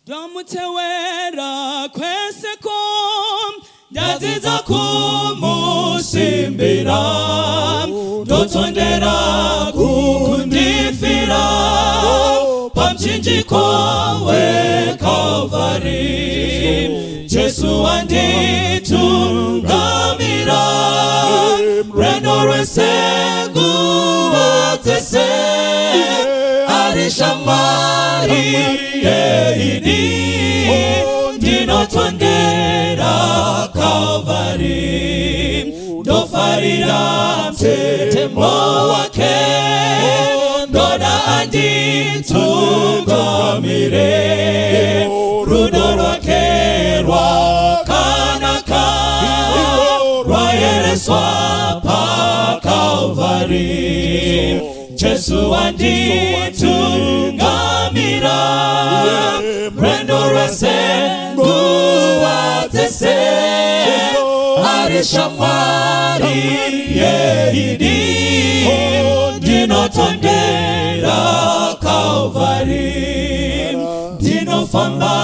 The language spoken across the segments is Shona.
Domutewera kwesekom Daziza kumusimbira Dotondera kukundifira Pamchinjiko we Kalvari Jesu anditungamira Reno resegu atese Arishamari yeini Dinotondera Kalvari Dofarira mtetemo wake Doda anditungamire Rudo rwake rwakanaka Rwayereswa pa Kalvari Jesu anditungamira Rendo resengu atese Arishamari yeini Dinotondera Kalvari Dinofamba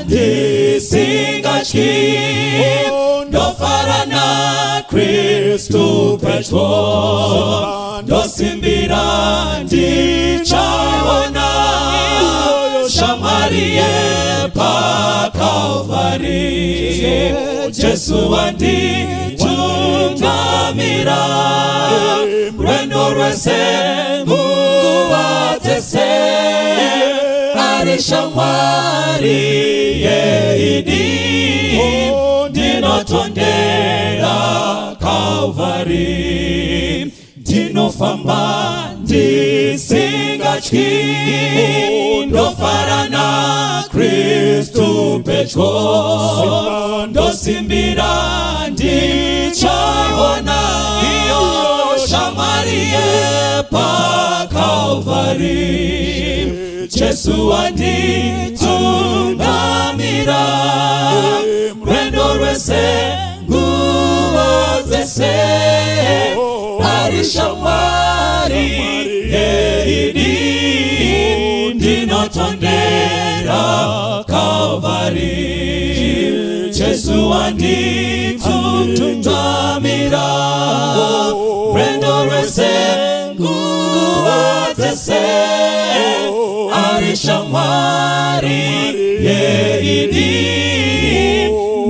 disingashki Dofarana Kristu petro Dosimbira ndichaona Shamarie pa Kalvari Jesu anditungamira Rendo resengu atese Arishamari yeini Dinotondera Kalvari Dinofamba disingachki Dofarana Kristu petro Dosimbira ndichaona Shamarie pa Kalvari Jesu anditungamira Rendo resengu atese Arishamari yeini Dinotondera Kalvari Jesu anditungamira Rendo resengu atese Arishamari yeini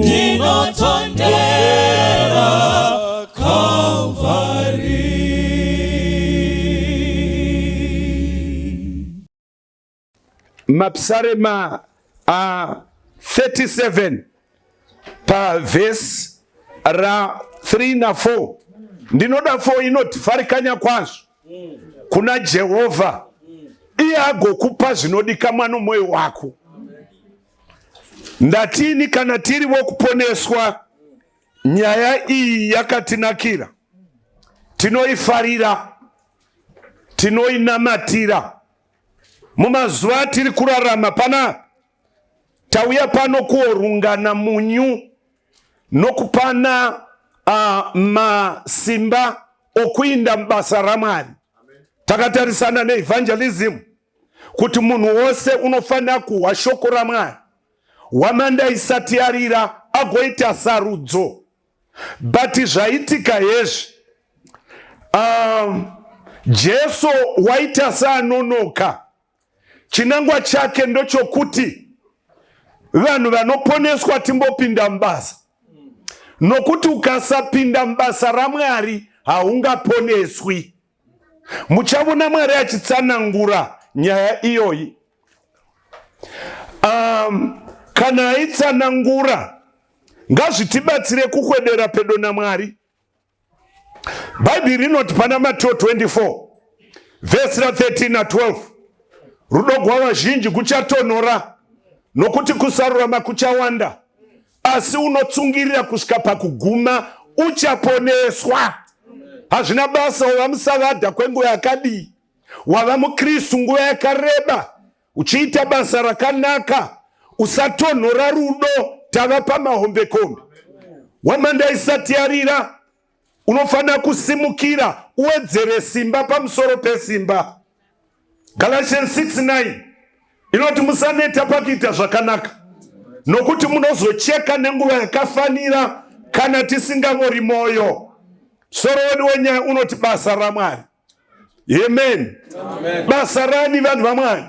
Dinotondera Kalvari. Mapsarema 37 pa verse ra 3 na 4 ndinoda 4 inoti farikanya kwazo kuna Jehova iye agokupa zvinodikanwa nomwoyo wako. Ndatini kana tiri wokuponeswa nyaya iyi yakatinakira tinoifarira tinoinamatira mumazuva tiri kurarama pana tauya pano kuorungana munyu nokupana masimba okuinda mbasa RaMwari. Takatarisana neevangelism kuti munhu wose unofanira kuhwa shoko RaMwari wamanda isati yarira agoita sarudzo. But zvaitika hezvi Jesu waita saanonoka. Chinangwa chake ndochokuti vanhu vanoponeswa timbopinda mbasa. Nokuti ukasapinda mbasa RaMwari haungaponeswi. Muchavona Mwari achitsanangura nyaya iyoyi. Kana aitsanangura ngazvitibatsire kukwedera pedo naMwari. Bhaibheri rinoti pana Mateo 24 verse 13 na 12 rudo rwavazhinji kuchatonhora nokuti kusarurama kuchawanda asi unotsungirira kusvika pakuguma uchaponeswa. Hazvina basa wava musavadha kwenguva yakadii, wava muKristu nguva yakareba uchiita basa rakanaka, usatonhora rudo, tava pamahombekombe. Wamanda isati yarira unofanira kusimukira uwedzere simba pamusoro pesimba. Galatians 6:9 inoti musaneta pakuita zvakanaka, nokuti munozocheka nenguva yakafanira kana tisingangori moyo. Soro wedu wenyaya unoti basa raMwari. Amen. Basa rani vanhu vaMwari?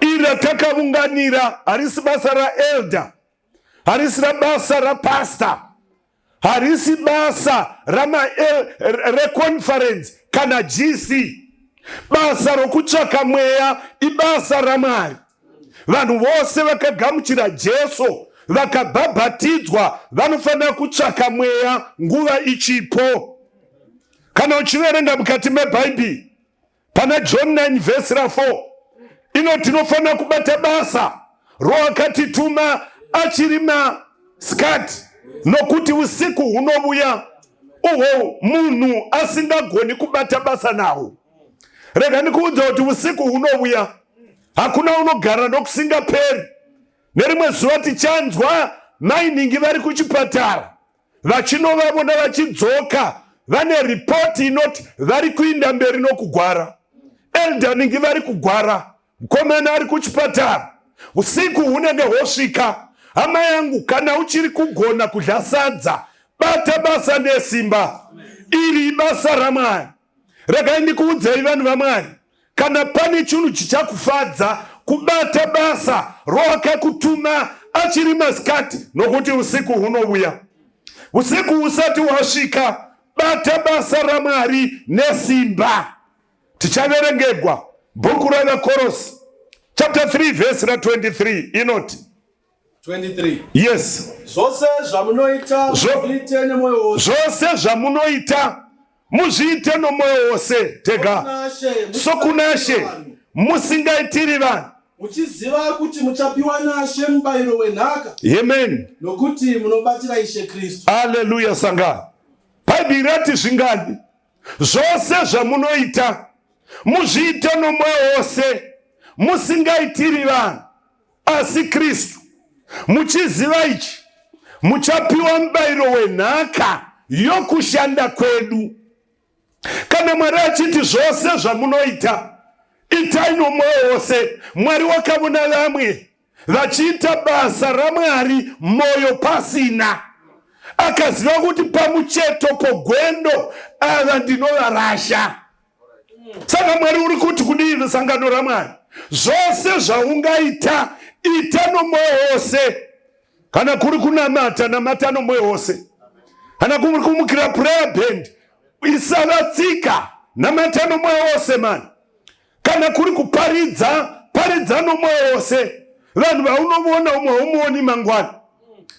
Iri ratakaunganira harisi basa raelder, harisi basa rapastor, harisi basa reconference kana GC. Basa rokutsvaka mweya ibasa raMwari. Vanhu vose vakagamuchira Jesu vakabhabhatidzwa vanofanira kutsvaka mweya nguva ichipo. Kana uchiverenga mukati meBhaibheri pana John 9 verse 4 inoti tinofanira kubata basa roakatituma achiri masikati, nokuti usiku hunobuya uho munhu asingagoni kubata basa nawo. Rega ndikuudza kuti usiku hunobuya hakuna unogara nokusingaperi. Nerimwe zuva tichanzwa mainingi vari kuchipatara vachinovavona vachidzoka vane ripoti inoti vari kuinda mberi nokugwara. Eldaningi vari kugwara, mukomana ari kuchipatara. Usiku hunenge hosvika. Hama yangu, kana uchiri kugona kudya sadza, bata basa nesimba. Iri basa raMwari. Rega ndikuudzei vanhu vaMwari, kana pane chinhu chichakufadza kubata basa roakakutuma achiri masikati, nokuti usiku hunobuya. Usiku usati wasvika, bata basa raMwari nesimba. Tichaverengegwa bhuku raVakorosi chapter 3 verse 23 inoti 23. Yes. Zvose zvamunoita zviite nemwoyo wose. Zvose zvamunoita muzviite nomwoyo wose. Tega. Sokunashe musingaitiri vanhu, muchiziva kuti muchapiwa naShe mubayiro wenhaka. Amen. Nokuti munobatira Ishe Kristu. Hallelujah sanga. Bhaibheri rati zvingani? Zvose zvamunoita muzviite nomwoyo wose musingaitiri vanhu asi Kristu. Muchiziva ichi muchapiwa mubayiro wenhaka yokushanda kwedu. Kana Mwari achiti zvose zvamunoita itai nomwoyo wose, Mwari wakavona vamwe vachiita basa raMwari moyo pasina, akaziva kuti pamucheto pogwendo ava ndinovarasha. Saka Mwari uri kuti kudini sangano raMwari? Zvose zvaungaita ita nomwoyo wose. Kana kuri kunamata, namata nomwoyo wose. Kana kuri kumukira prayer band, isavatsika, namata nomwoyo wose man. Kana kuri kuparidza, paridza nomwoyo wose. Vanhu vaunoona umwe humuoni mangwana.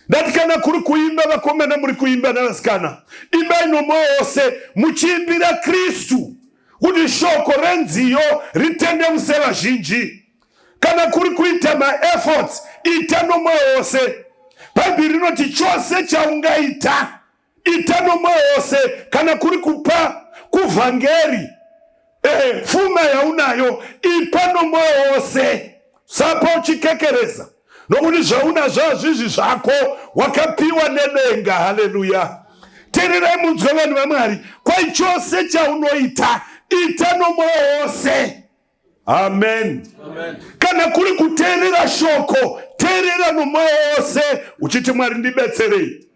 Ndati kana kuri kuimba vakomana muri kuimba navasikana, imbai nomwoyo wose muchiimbira Kristu kuti shoko renziyo ritendemuse vazhinji. Kana kuri kuita efforts, ita nomwoyo wose. Bhaibheri rinoti chose chaungaita ita nomwoyo wose. Kana kuri kupa kuvhangeri pfuma yaunayo ipa nomwoyo wose. Sapa uchikekereza, nokuti zvaunazvo hazvizvi zvako, wakapiwa nedenga. Haleluya. Teererai munzwe vanhu vaMwari, kwai chose chaunoita ita nomwoyo wose. Amen. Kana kuri kuteerera shoko, teerera nomwoyo wose uchiti Mwari ndibetserei.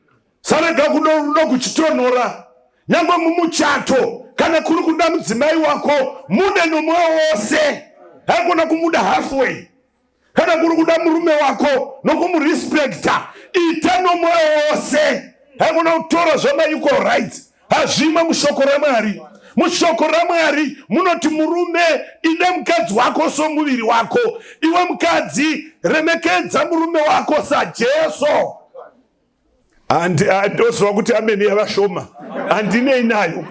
Sarega kuno kuchitonhora nyangwe mumuchato. Kana kuri kuda mudzimai wako, mude nomwoyo wose, haikona kumuda halfway. Kana kuri kuda murume wako nokumurespekta, ita nomwoyo wose, haikona kutora zvama equal rights. Hazvima mushoko raMwari. Mushoko raMwari munoti murume ide mukadzi wako somuviri wako. Iwe mukadzi remekedza murume wako saJesu. Ndozva kuti ameni yavashoma, handinei nayo.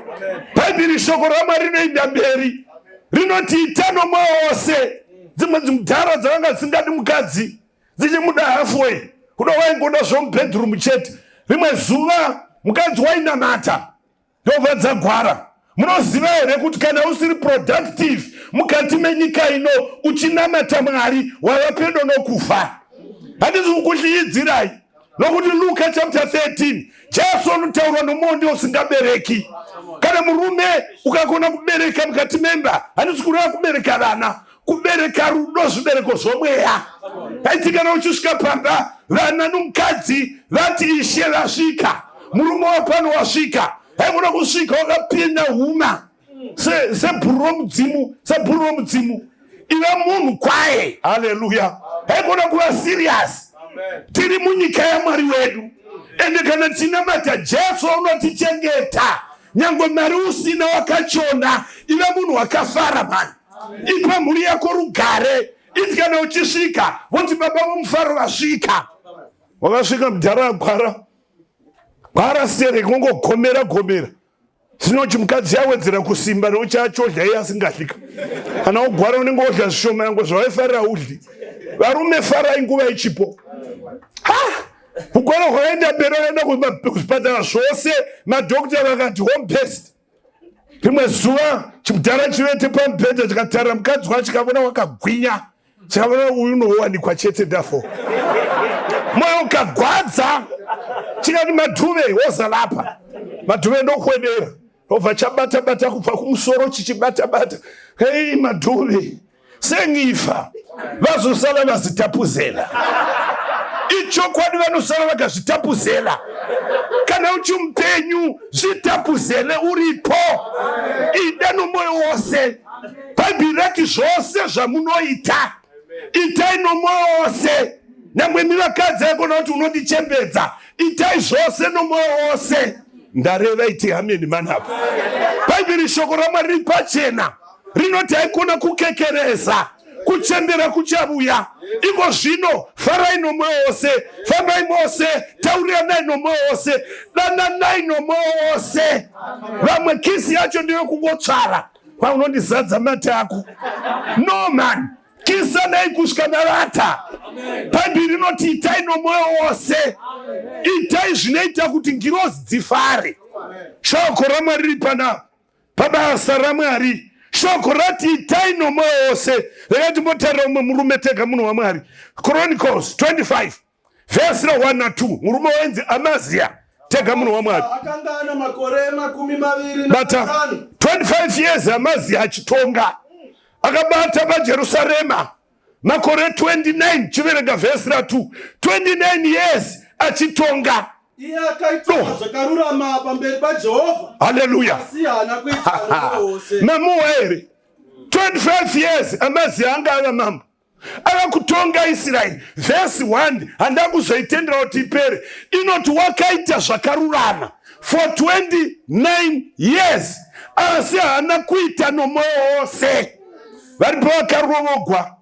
Bhaibheri shoko raMwari rinoenda mberi, rinoti ita nomwoyo wose. Dzimwe dzimudhara dzavanga dzisingadi mukadzi dzichimuda halfway, kuda waingoda zvomubhedroom chete. Rimwe zuva mukadzi wainamata ndobva dzagwara. Munoziva here kuti kana usiri productive mukati menyika ino uchinamata Mwari wava pedo nokufa? Handisi kukuhliidzirai, nokuti Luka chapter 13 Jesu anotaura nomuonde usingabereki. Kana murume ukakona kubereka mukati memba, handisi kureva kubereka vana, kubereka rudo zvibereko zvomweya. Aitika kana uchisvika pamba vana nomukadzi vati Ishe vasvika, murume wapano wasvika, haigona kusvika wakapinda huma sebhuru romudzimu. Iva munhu kwaye. Haleluya. Haigona kuva serious. Tiri munyika yaMwari wedu, ende kana tinamata Jesu unotichengeta. Nyangwe mari usina wakachona, iva munhu wakafara mani. Ipa mhuri yako rugare. Iti kana uchisvika voti baba vomufaro vasvika. Wakasvika Mandara gwara stere gomera. Zvinochi mukadzi yawedzera kusimba nouchachodya iye asingadlika. Kana ugwara unenge wodya zvishoma yangu zvawaifarira udli. Varume farai nguva ichipo. Kugwara kwakaenda mberi waenda kuzvipatara zvose, madhokota vakati home based. Rimwe zuva chimudhara chivete pamubhedha chikatarira mukadzi wacho chikavona wakagwinya. Chikavona uyu unowanikwa chete ndafo. Moyo ukagwadza. Chikati madhuve wozalapa. Madhuve ndokwedera. Obva chabata kubva kumusoro chichibata. Hei madhuve. Sengifa. Vazosala vazitapuzela. Ichokwadi vanosala vakazvitapuzela. Kana uchimupenyu zvitapuzele uripo. Ida nomoyo wose. Bhaibheri rati zvose zvamunoita, itai nomoyo wose. Nyangwe mivakadzi aikona kuti unondichembedza, itai zvose nomoyo wose. Ndareva iti ameni manapa. Bhaibheri shoko raMwari riri pachena. Rinoti haikona kukekereza. Kuchembera kuchabuya. Iko zvino farai nomoyo wose, fambai mose, tauriranai nomoyo wose, dananai nomoyo wose. Vamwe kisi yacho ndiyo kungotsvara. Kwa unondizadza mata ako. No man. Kisa nai kusvika navata. Bhaibheri rinoti itai nomoyo wose. Itai zvinoita kuti ngirozi dzifare. Shoko raMwari riri pana. Pabasa raMwari. Shoko rati itai nomoyo wose. Rekati mbotarira umwe murume tega munhu waMwari. Chronicles 25 verse 1 na 2. Murume wenzi Amazia tega munhu waMwari. Akanga ana makore 25 bata 25 years Amazia achitonga. Akabata paJerusarema makore 29 chiverega verse 2. 29 years achitonga. Iye akaita zvakarurama pamberi paJehovha. Haleluya. Asiyana kuita wose. Mamuwere 25 years Amazia anga ava mambo. Akakutonga Israeli. Verse 1 handakuzoitendera kuti ipere. Inoti wakaita zvakarurama for 29 years. Asi hana kuita nomoyo wose. Varipo vakarovogwa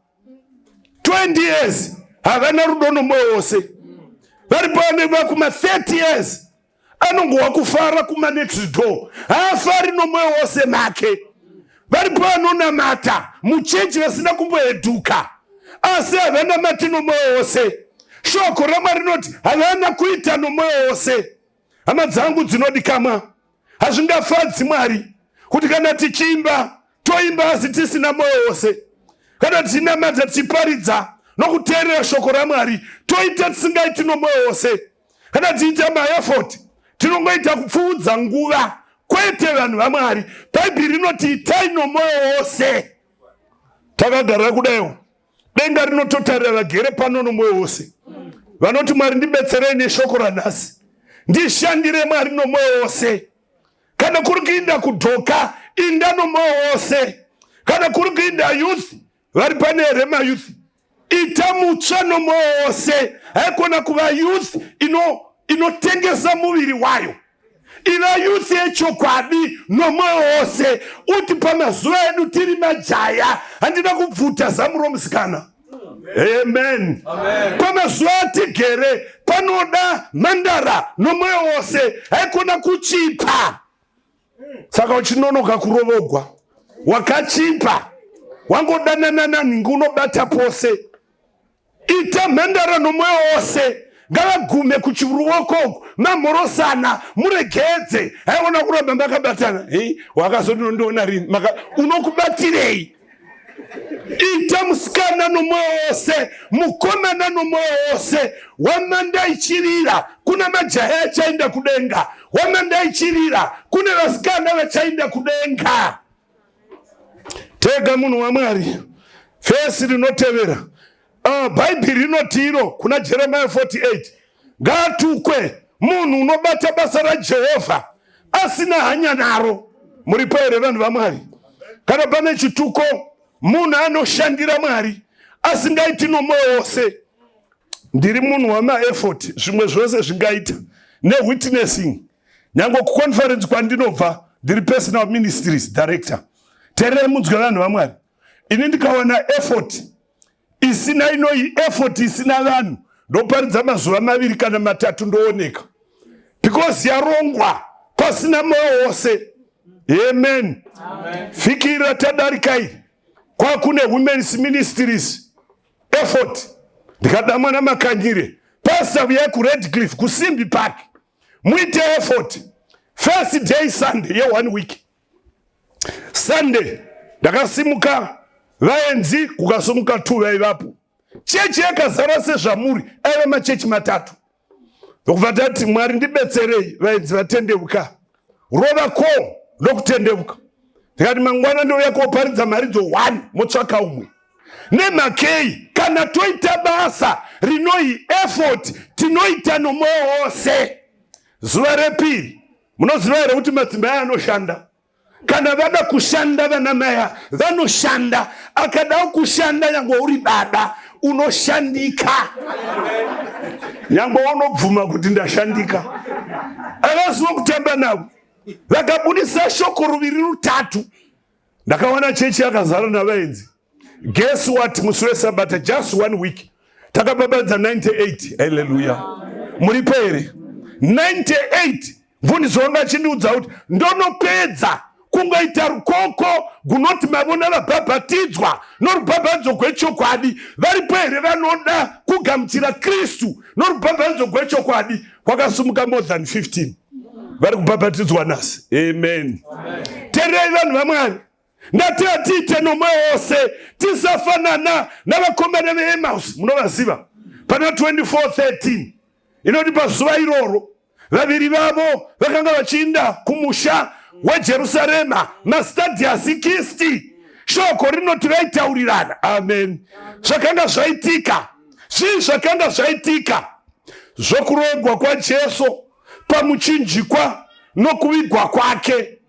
20 years havana rudo nomoyo wose. Varipo vanenge kuma 30 years anongowa kufara kuma next door. Haafari nomoyo wose make. Varipo vanonamata muchechi vasina kumboeduka. Asi havana mati nomoyo wose. Shoko raMwari rinoti havana kuita nomoyo wose. Hama dzangu dzinodikamwa, hazvingafadzi Mwari kuti kana tichiimba toimba asi tisina moyo wose. Kana tinamata tichiparidza nokuteerera shoko raMwari toita tisingaiti nomoyo wose. Kana tiita maefort tinongoita kupfuudza nguva, kwete vanhu vaMwari. Bhaibheri rinoti itai nomoyo wose. Takagara kudayo denga rinototarira vagere pano nomoyo wose. Vanoti Mwari ndibetserei neshoko ranhasi, ndishandire Mwari nomoyo wose. Kana kuri kuinda kudhoka inda nomoyo wose. Kana kuri kuinda youth vari pane rema youth ita mutsva nomoyo wose. Haikona kuva youth inotengesa muviri wayo. Iva youth yechokwadi nomoyo wose. Uti pamazuva edu tiri majaya handina kubvuta zamu romusikana. Amen. Pamazuva atigere panoda Mandara nomoyo wose. Haikona kuchipa. Saka uchinonoka kurovogwa, wakachipa, wangodanana ningunobata pose. Ita Mandara nomoyo wose. Ngavagume kuchiruoko mamorosana muregedze. Haiona kuramba makabatana. Wakazondiona rini? Unokubatirei? Ita musikana nomoyo wose, mukomana nomoyo wose. Wamanda ichirira kuna majaya achaenda kudenga. Wamanda ichirira kuna vasikana vachaenda kudenga. Tega munhu waMwari Fesi rinotevera. Bible rinotiro kuna Jeremiah 48. Ngatukwe munhu unobata basa raJehovha asina hanya naro. Muripo here vanhu vaMwari? Kana pane chituko munhu anoshandira Mwari asingaiti nomwoyo wose. Ndiri munhu wama-effort, zvimwe zvose zvingaita ne-witnessing. Nyango kuconference kwandinobva ndiri personal ministries director. Terere munzwe vanhu vaMwari. Ini ndikaona effort isina effort isina vanhu ndoparidza mazuva 2 kana 3 ndooneka. Because yarongwa pasina mwoyo wose. Amen. Fikira tadarikai kwa kune women's ministries effort. Ndikadamwa namakanyire pastor vya ku Redcliffe kusimbi park muite effort. First day Sunday ye 1 week. Sunday ndakasimuka vaenzi kukasumuka 2 vaivapo. Chechi yakazara sezvamuri aiva machechi 3. Ndokubva Mwari ndibetserei vaenzi vatendeuka. Rova ko ndokutendeuka. Ndikati mangwana ndouya koparidza maridzo 1 motsvaka umwe. Nemakei kana toita basa rinoi effort tinoita nomwoyo wose. Zuva repiri munoziva here kuti madzimai anoshanda. Kana vada kushanda vanamaya vanoshanda. Akadawo kushanda nyango uri baba unoshandika. Nyango unobvuma kuti ndashandika. Avaziva kutamba navo. Vakabudisa shoko 2 3. Ndakawana chechi yakazara navaenzi. Guess what? Musure Sabata, just 1 week. Takababadza 98. Hallelujah. Muripo here 98. Mvuni zonga chindiudza kuti ndonopedza kungaita rukoko gunoti mavona vabhabhatidzwa norubhabhatidzo gwechokwadi. Varipo here vanoda kugamuchira Kristu norubhabhatidzo gwechokwadi kwakasumuka more than 15. Vari kubhabhatidzwa nasi. Amen. Terei vanhu vaMwari. Ndatatiite nomwoyo wose tisafanana navakomana veEmaus. Munovaziva pana 24:13 inoti pazuva iroro vaviri vavo vakanga vachiinda kumusha weJerusarema mastadiasi 60. Shoko rinoti vaitaurirana. Amen. Zvakanga zvaitika. Zvii zvakanga zvaitika? Zvokurongwa kwaJesu pamuchinjikwa nokuvigwa kwake.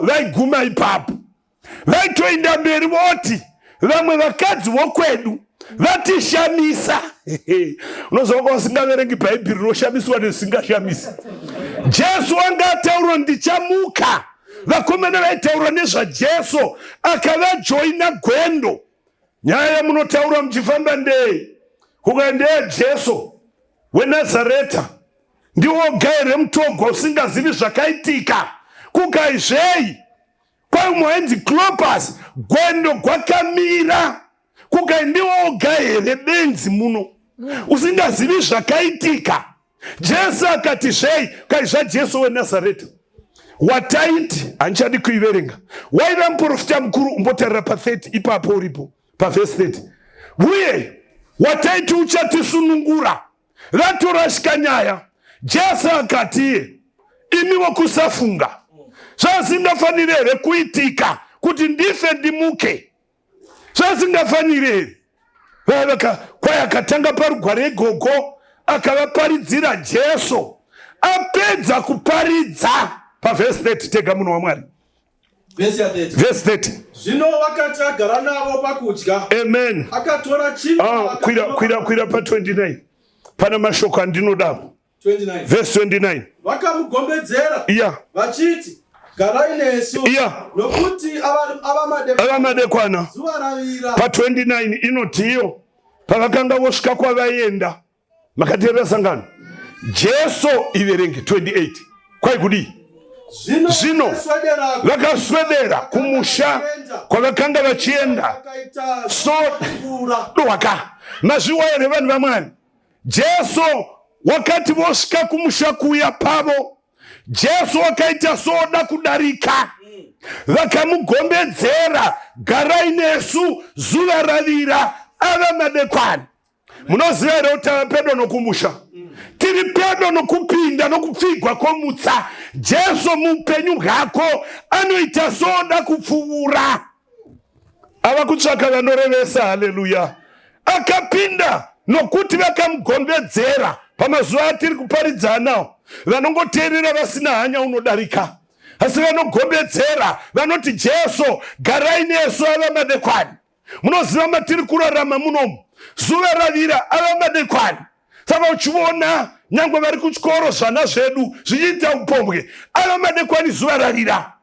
Vaiguma ipapo. Vaitoenda mberi voti vamwe vakadzi vokwedu vatishamisa. Unoziva kwa usingaverengi Bhaibheri rinoshamiswa nesingashamisi. Jesu anga ataura ndichamuka. Vakomana vaitaura nezvaJesu akavajoina gwendo. Nyaya munotaura muchifamba ndei kukaendea Jesu weNazareta ndiwo gaire mutogwa usingazivi zvakaitika. Kukaizvei kwa mwenzi Clopas gwendo gwakamira. Kukaendiwa gaire benzi muno usingazivi zvakaitika. Jesu akati zvei kaizva Jesu weNazareta. Wataiti handichadi kuiverenga. Waiva muprofita mukuru umbotarira pa 30 ipapo uripo pa verse 30. Uye wataiti uchatisunungura. Vatorashika nyaya. Jesu akati imiwo kusafunga. Zvasingafanire here kuitika kuti ndife ndimuke. Zvasingafanire here. Kwai akatanga parugware gogo akavaparidzira Jesu. Apedza kuparidza pa verse 30 tega munhu waMwari. Verse 30. Zvino vakati agara navo pakudya. Amen. Akatora chingwa. Kwira pa 29. Pana mashoko andinodapo. 29. Verse 29. Vakamugombedzera. Yeah. Vachiti garai nesu. Yeah. Nokuti avamadekwana. Zuva ravira. Pa 29 inotiyo pavakanga vosvika kwavaenda. Makateerera sangano. Jesu iverenge 28. Kwai kudi? Zvino vakaswedera kumusha kwavakanga vachienda. So waka mazviwa here vanhu vaMwari. Jesu wakati vosvika kumusha kuya pavo, Jesu wakaita soda kudarika. Vakamugombedzera garai nesu zuva ravira ava madekwana. Munoziva here kuti tava pedo nokumusha. Tiri pedo nokupinda nokupfigwa komutsa. Jesu muupenyu hwako anoita soda kupfuura. avakutsvaka vanorevesa. Haleluya. Akapinda nokuti vakamugombedzera. Pamazuva atiri kuparidza nawo, vanongoteerera vasina hanya unodarika, asi vanogombedzera, vanoti Jesu garai nesu ava madekwani. Munoziva matiri kurarama munomu, zuva ravira ava madekwani. Saka uchiona nyangwe vari kuchikoro zvana zvedu zvichiita upombwe, ava madekwani zuva ravira.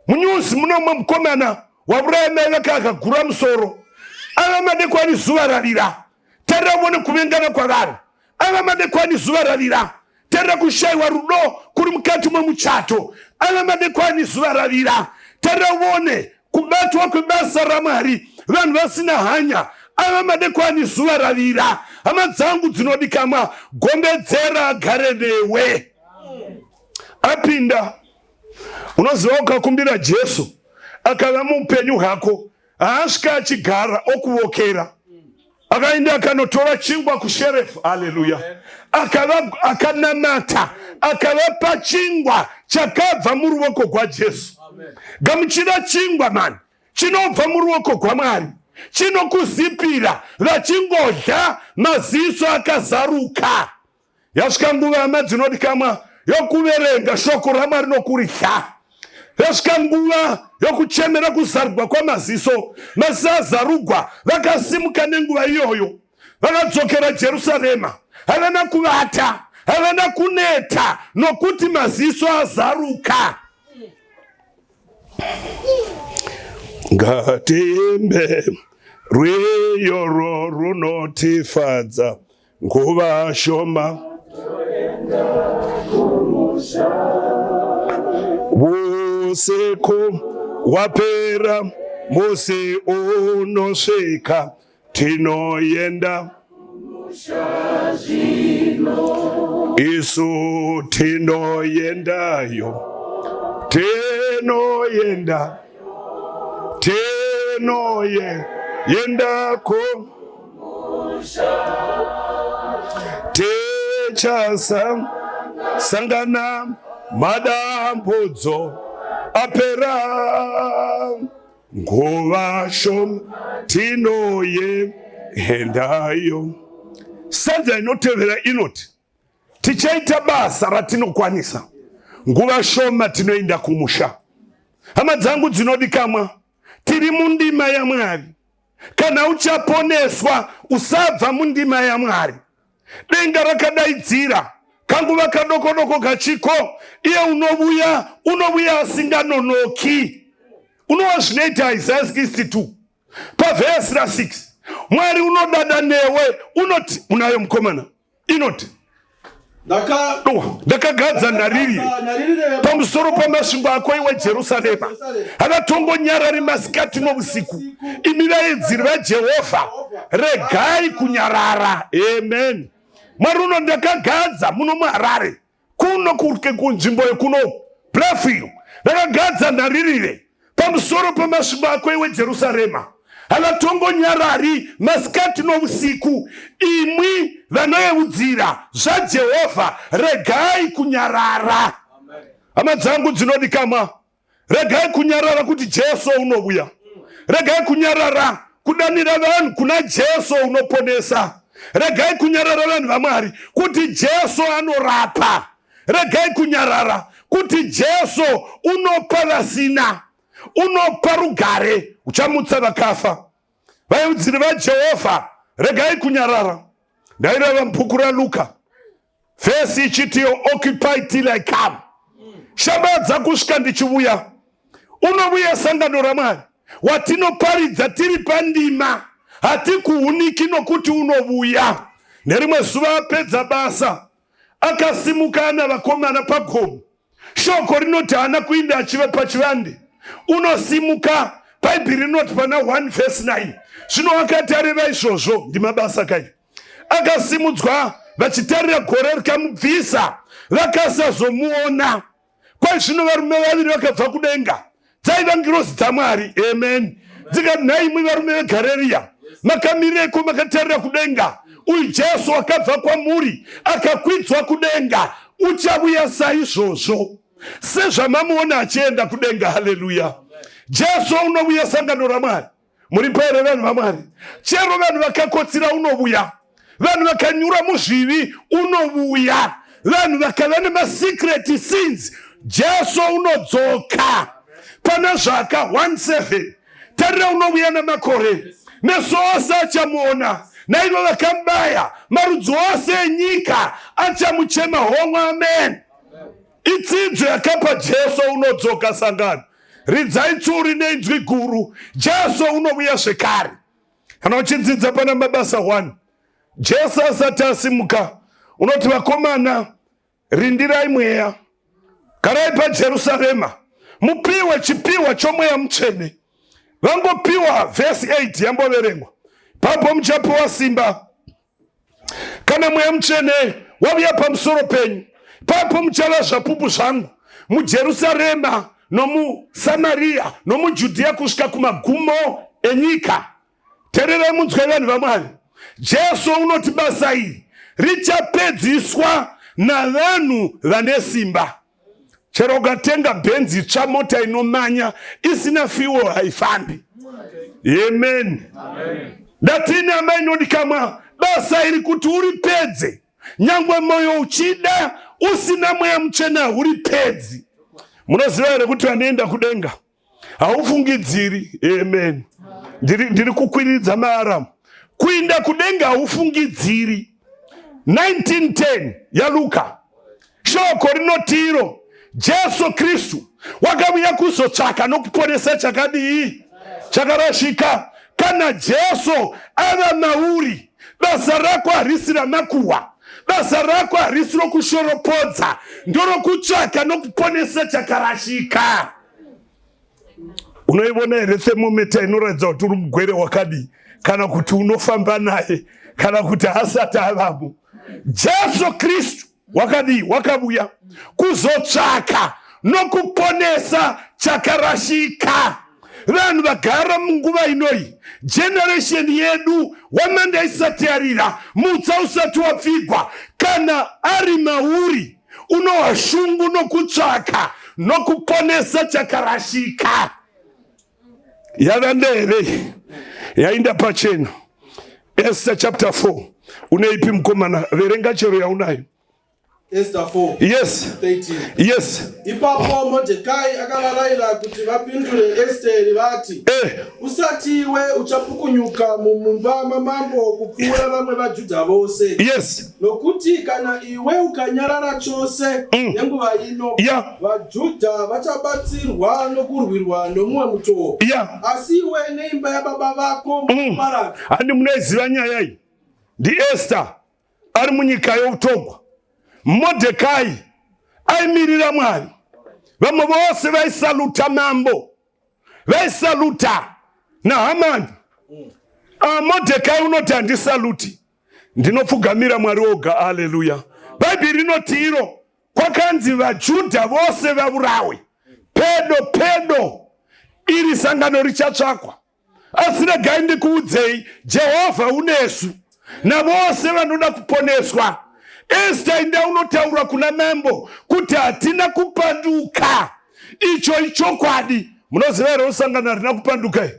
Munyuzi munomwe mukomana wauraya mai vake akagura musoro, ava madekwani zuva ravira. Tarira uone kuvengana kwavanhu, ava madekwani zuva ravira. Tarira kushayiwa rudo kuri mukati mwemuchato, ava madekwani zuva ravira. Tarira uone kubatwa kwebasa raMwari, vanhu vasina hanya, ava madekwani zuva ravira. Hama dzangu dzinodikamwa, gombedzera agare newe. Apinda, unoziva ukakumbira Jesu akava muupenyu hwako, haasvika achigara okuvokera. Akaenda akanotora chingwa kusherefu. Haleluya. Akanamata, akavapa chingwa chakabva muruoko rwaJesu. Gamuchira chingwa mani, chinobva muruoko rwaMwari, chinokuzipira, vachingodya maziso akazaruka. Yasvika nguva hama dzinodikamwa yokuverenga shoko raMwari nokuridya. Yasvika nguva yokuchemera kuzarugwa kwamaziso, maziso azarugwa. Vakasimuka nenguva iyoyo, vakadzokera Jerusarema. Havana kuvata, havana kuneta, nokuti maziso azaruka. Ngatimbe rweyoro runotifadza, nguva shoma usiku wapera, musi unosvika, tinoenda isu tinoendayo, tinoendako, tichasangana madambudzo apera, nguva shoma tinoendayo. Sadza inotevera inoti tichaita basa ratinokwanisa, nguva shoma tinoenda kumusha. Hama dzangu dzinodikamwa, tiri mundima yaMwari. Kana uchaponeswa, usabva mundima yaMwari. Denga rakadaidzira, kanguva kadoko kachiko, iye unovuya asinganonoki. Unova zvinoita Isaiah 62 pavhesi ra6. Mwari unodada newe, unoti, unayo mukomana, inoti ndakagadza nharirire pamusoro pamasvingo ako iwe Jerusarema, havatongonyarari masikati nousiku. Imi vaedziri vaJehovha, regai kunyarara. Amen. Mwari uno ndakagadza muno muHarare, kuno kunzvimbo yekuno Plafield, ndakagadza nharirire pamusoro pamasvingo ako iwe Jerusarema, havatongonyarari masikati nousiku. Imwi vanoyeudzira zvaJehovha, regai kunyarara. Hama dzangu dzinodikamwa, regai kunyarara kuti Jesu unouya. Regai kunyarara kudanira vanhu kuna Jesu unoponesa. Regai kunyarara vanhu vaMwari kuti Jesu anorapa. Regai kunyarara kuti Jesu unopa vasina, unopa rugare, uchamutsa vakafa. Vayeudziri vaJehovha, regai kunyarara. Ndaireva mubhuku raLuka, vhesi ichitiyo, occupy till I come. Shambadza kusvika ndichiuya. Unovuya sangano raMwari, watinoparidza tiri pandima, hatikuhuniki nokuti unovuya. Nerimwe zuva apedza basa, akasimuka navakomana pagomo. Shoko rinoti haana kuinda achiva pachivande, unosimuka. Bhaibheri rinoti pana 1 verse 9. Zvino akati areva izvozvo, ndimabasa kai, akasimudzwa vachitarira gore rikamubvisa, vakasazomuona. Kwazvino varume vaviri vakabva kudenga, dzaiva ngirozi dzaMwari. Amen. Dzikati, nhai imwe varume veGarirea, makamireko makatarira kudenga, uyu Jesu akabva kwamuri akakwidzwa kudenga, uchavuya saizvozvo sezvamamuona achienda kudenga. Haleluya. Jesu unouya sangano raMwari. muri pere vanhu vaMwari. Chero vanhu vakakotsira unovuya, vanhu vakanyura muzvivi unovuya, vanhu vakava nemasecret sins Jesu unodzoka. Pana zvaka 1:7 tarira unovuya namakore, meso ose achamuona, naivo vakambaya, marudzi ose enyika achamuchema hongu. Amen. Idzidzo yakapa Jesu unodzoka sangano. Ridzai tsuri nenzwi guru, Jesu unovuya zvekare. Kana uchidzidza pana Mabasa 1, Jesu asati asimuka unoti vakomana rindirai mweya, garai paJerusarema, mupiwe chipiwa chomweya mutsvene. Vangopiwa verse 8 yamboverengwa. Papo muchapiwa simba kana mweya mutsvene wavuya pamusoro penyu. Papo muchava zvapupu zvangu muJerusarema nomuSamaria nomuJudhea kusvika kumagumo enyika. Tererai munzwe vanhu vaMwari. Jesu unoti basa iri richapedziswa navanhu vane simba. Chero ukatenga bhenzi tsva, mota inomanya isina fuel haifambi. Amen. Ndatini amai nodikamwa basa iri kuti uripedze, nyangwe moyo uchida usina mweya mutsvene uripedzi. Munoziva here kuti vanoenda kudenga haufungidziri. Amen. Ndiri kukwiridza maaramu. Kuenda kudenga haufungidziri. 19:10 yaLuka, shoko rinotiro Jesu Kristu wakavuya kuzotsvaka nokuponesa chakadii, chakarashika. Kana Jesu ava mauri, basa rako harisi ramakuhwa, basa rako harisi rokushoropodza, ndorokutsvaka nokuponesa chakarashika. Unoivona here thermometa inoratidza kuti uri mugwere wakadii, kana kuti unofamba naye, kana kuti hasati avamo. Jesu Kristu wakadii, wakavuya kuzotsvaka nokuponesa chakarashika. Vanhu vagara munguva inoi, generation yedu, wamanda isati yarira, mutsa usati wapfigwa, kana ari mauri, unowa shungu nokutsvaka nokuponesa chakarashika. Yava ndere yainda pachena. Esther chapter 4. Uneipi mkomana, verenga chero yaunayo. Esther 4. Yes. 13. Yes. Ipapo Mordekai akavarayira kuti vapindure Esteri vati, usati iwe uchapukunyuka mumumba mamambo kupfuura vamwe vaJudha vose. Yes. Nokuti kana iwe ukanyarara chose nenguva ino, vaJudha vachabatsirwa nokurwirwa nomumwe mutoo. Asi iwe neimba yababa vako muparara. Handi munoiziva nyaya iyi. Ndi Esther ari munyika youtogwa. Mordekai aimirira Mwari. Vamwe vose vaisaluta mambo, vaisaluta naHamani. Mordekai unoti handisaluti, ndinopfugamira Mwari oga. Haleluya. Bhaibheri rinoti iro kwakanzi vaJudha vose vaurawe. Pedo iri sangano richatsvakwa. Asi regai ndikuudzei, Jehovha unesu navose vanoda kuponeswa. Esther inda unotaura kuna mambo kuti hatina kupanduka. Icho ichokwadi. Munoziva here sangano harina kupanduka.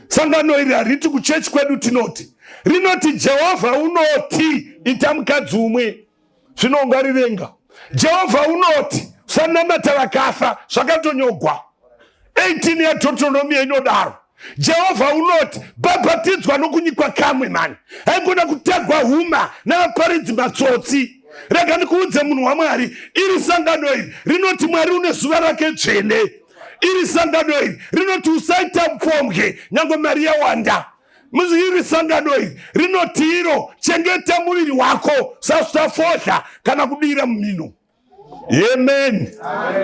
Sangano iri hariti kuchechi kwedu tinoti. Rinoti Jehovha unoti ita mukadzi umwe. Zvinongarivenga. Jehovha unoti usanamata vakafa, zvakatonyogwa. 18 ya Deuteronomy inodaro. Jehovha unoti bhabhatidzwa nokunyikwa kamwe mani. Haigona kutagwa huma navaparidzi matsotsi. Rega ndikuudze munhu waMwari, iri sangano iri rinoti Mwari une zuva rake dzvene. Iri sangano iri rinoti usaita mupomwe nyangwe mari yawanda. Iri sangano iri rinoti iro chengeta muviri wako sausafodha kana kudira mumino. Amen.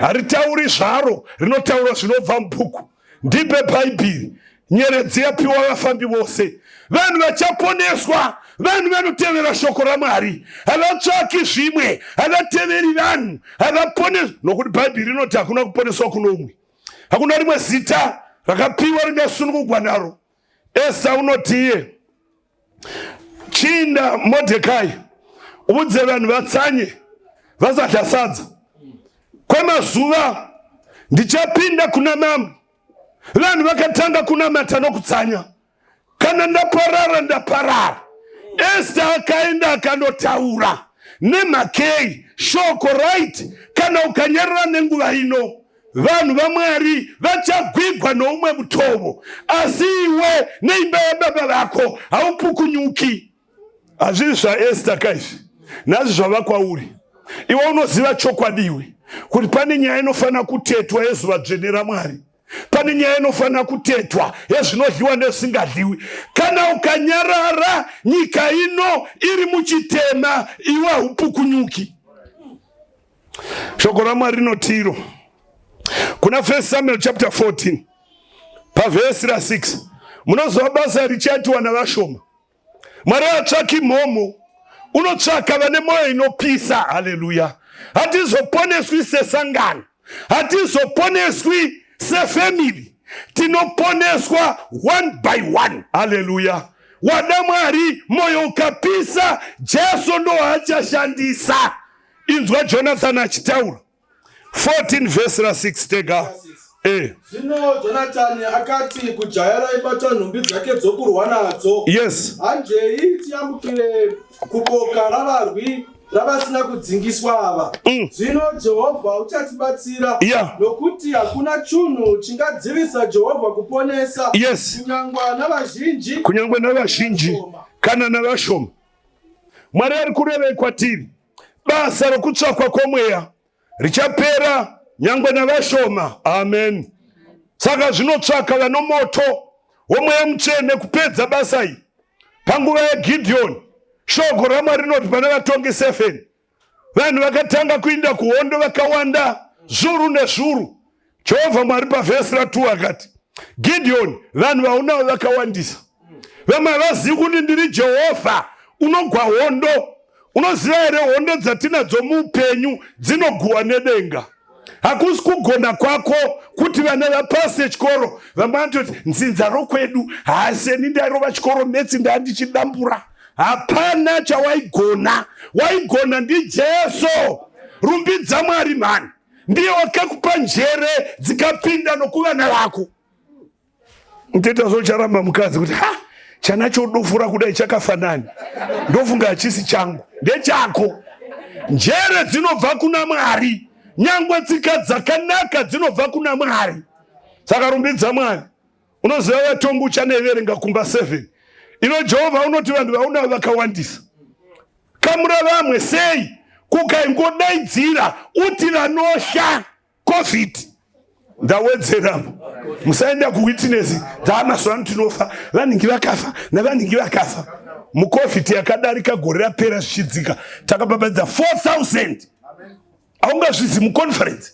Haritauri zvaro, rinotaura zvinobva mubhuku. Ndipe Bhaibheri, nyeredzi yapiwa vafambi vose. Vanhu vachaponeswa, vanhu vanotevera shoko raMwari. Havatsvaki zvimwe, havateveri vanhu, havaponeswa. Nokuti Bhaibheri rinoti hakuna kuponeswa kuno umwe. Hakuna rimwe zita rakapiwa ringasunungugwa naro. Esther unoti iye, chinda Mordekai, udze vanhu vatsanye, vasadasadza. Kwemazuva ndichapinda kuna mambo. Vanhu vakatanga kunamata nokutsanya. kana ndaparara. Esther akaenda akandotaura nemakei shoko right. Kana ukanyarara nenguva ino vanhu vaMwari vachagwigwa noumwe mutovo, asi iwe neimba yababa vako haupukunyuki. Hazviri zvaEsther kaizvi, nazvi zvava kwauri. Iwe unoziva chokwadiwe kuti pane nyaya inofana kutetwa yezuva dzvene raMwari. Pane nyaya inofana kutetwa yezvinodliwa nezvisingadliwi. Kana ukanyarara nyika ino iri muchitema, iwe haupukunyuki. Shoko raMwari rinotiro kuna 1 Samuel chapter 14 pavhesi ra6 munozwa basa richatiwa navashoma. Mwari hatsvaki mhomo, unotsvaka vane moyo inopisa. Haleluya. Hatizoponeswi sesangano, hatizoponeswi sefamily, tinoponeswa one by one. Haleluya. Wada Mwari moyo ukapisa, Jesu ndo achashandisa. Inzwa Jonathan achitaura 14 verse 6 tega. Zvino Jonathan akati kujaya raibata nhumbi dzake dzokurwa nadzo. Yes. Handei tiyambukire kuboka ravarwi ravasina kudzingiswa ava. Zvino Jehovha uchatibatsira. Nokuti hakuna chinhu chingadzivisa Jehovha kuponesa. Yes. Kunyangwa navazhinji kana navashoma. Mwari ari kureva kwatiri basa rokutsvakwa kwomweya richapera nyangwe navashoma. Amen. Saka zvinotsvaka vanomoto womweya mutsvene kupedza basa iyi. Panguva yaGideon shoko raMwari rinoti pana vatongi 7 vanhu vakatanga kuinda kuhondo vakawanda zuru nezvuru. Jehovha Mwari pavhesi ra2 akati Gideon, vanhu vaunavo vakawandisa. Vamwe vazivi kuti ndiri Jehovha unogwa hondo. Unoziva here hondo dzatinadzo muupenyu dzinoguwa nedenga. Hakusi kugona kwako kuti vana vapase chikoro. Vamwe vanototi nzinza rokwedu haaseni ndarova chikoro metsi ndandichidambura. Hapana chawaigona. Waigona ndi Jesu. Rumbidza Mwari mani. Ndiye wakakupa njere dzikapinda nokuvana vako. Mteta zocharamba mukadzi kuti chanacho dofura kudai chakafanani. Ndofunga hachisi changu, ndechako. Njere dzinobva kuna Mwari. Nyangwe tsika dzakanaka dzinobva kuna Mwari. Saka rumbidza Mwari. Unoziva vatongi uchaneverenga kumba 7. Ino Jehovha unoti vanhu vaunavo vakawandisa. Kamura vamwe sei kukaingodaidzira uti vanosha COVID. Ndawedzerapo. Musaenda kuwitness dzamazuva tinofa vanhingi vakafa navanhingi vakafa. MuCovid yakadarika gore rapera zvichidzika takababadza 4,000. Haungazvizi muconference.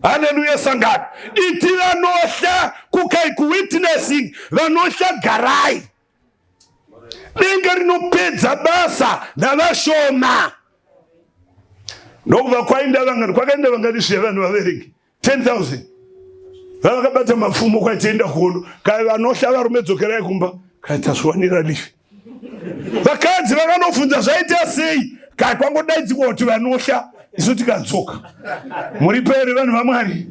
Haleluya sangano. Iti vanosha kukai kuwitnessing vanosha garai. Denga rinopedza basa navashoma. Ndokuva kwainda vangani kwakaenda vangani zvevanhu vaverengi 10,000. Vakabata mapfumo kwaitienda kuhondo. Kai vanosha varume dzokerai kumba. Kai taswanira lifi. Vakadzi vakanofunza zvaita sei. Kai kwangodaidzikwa kuti vanosha isu tikadzoka. Muri pere vanhu vaMwari.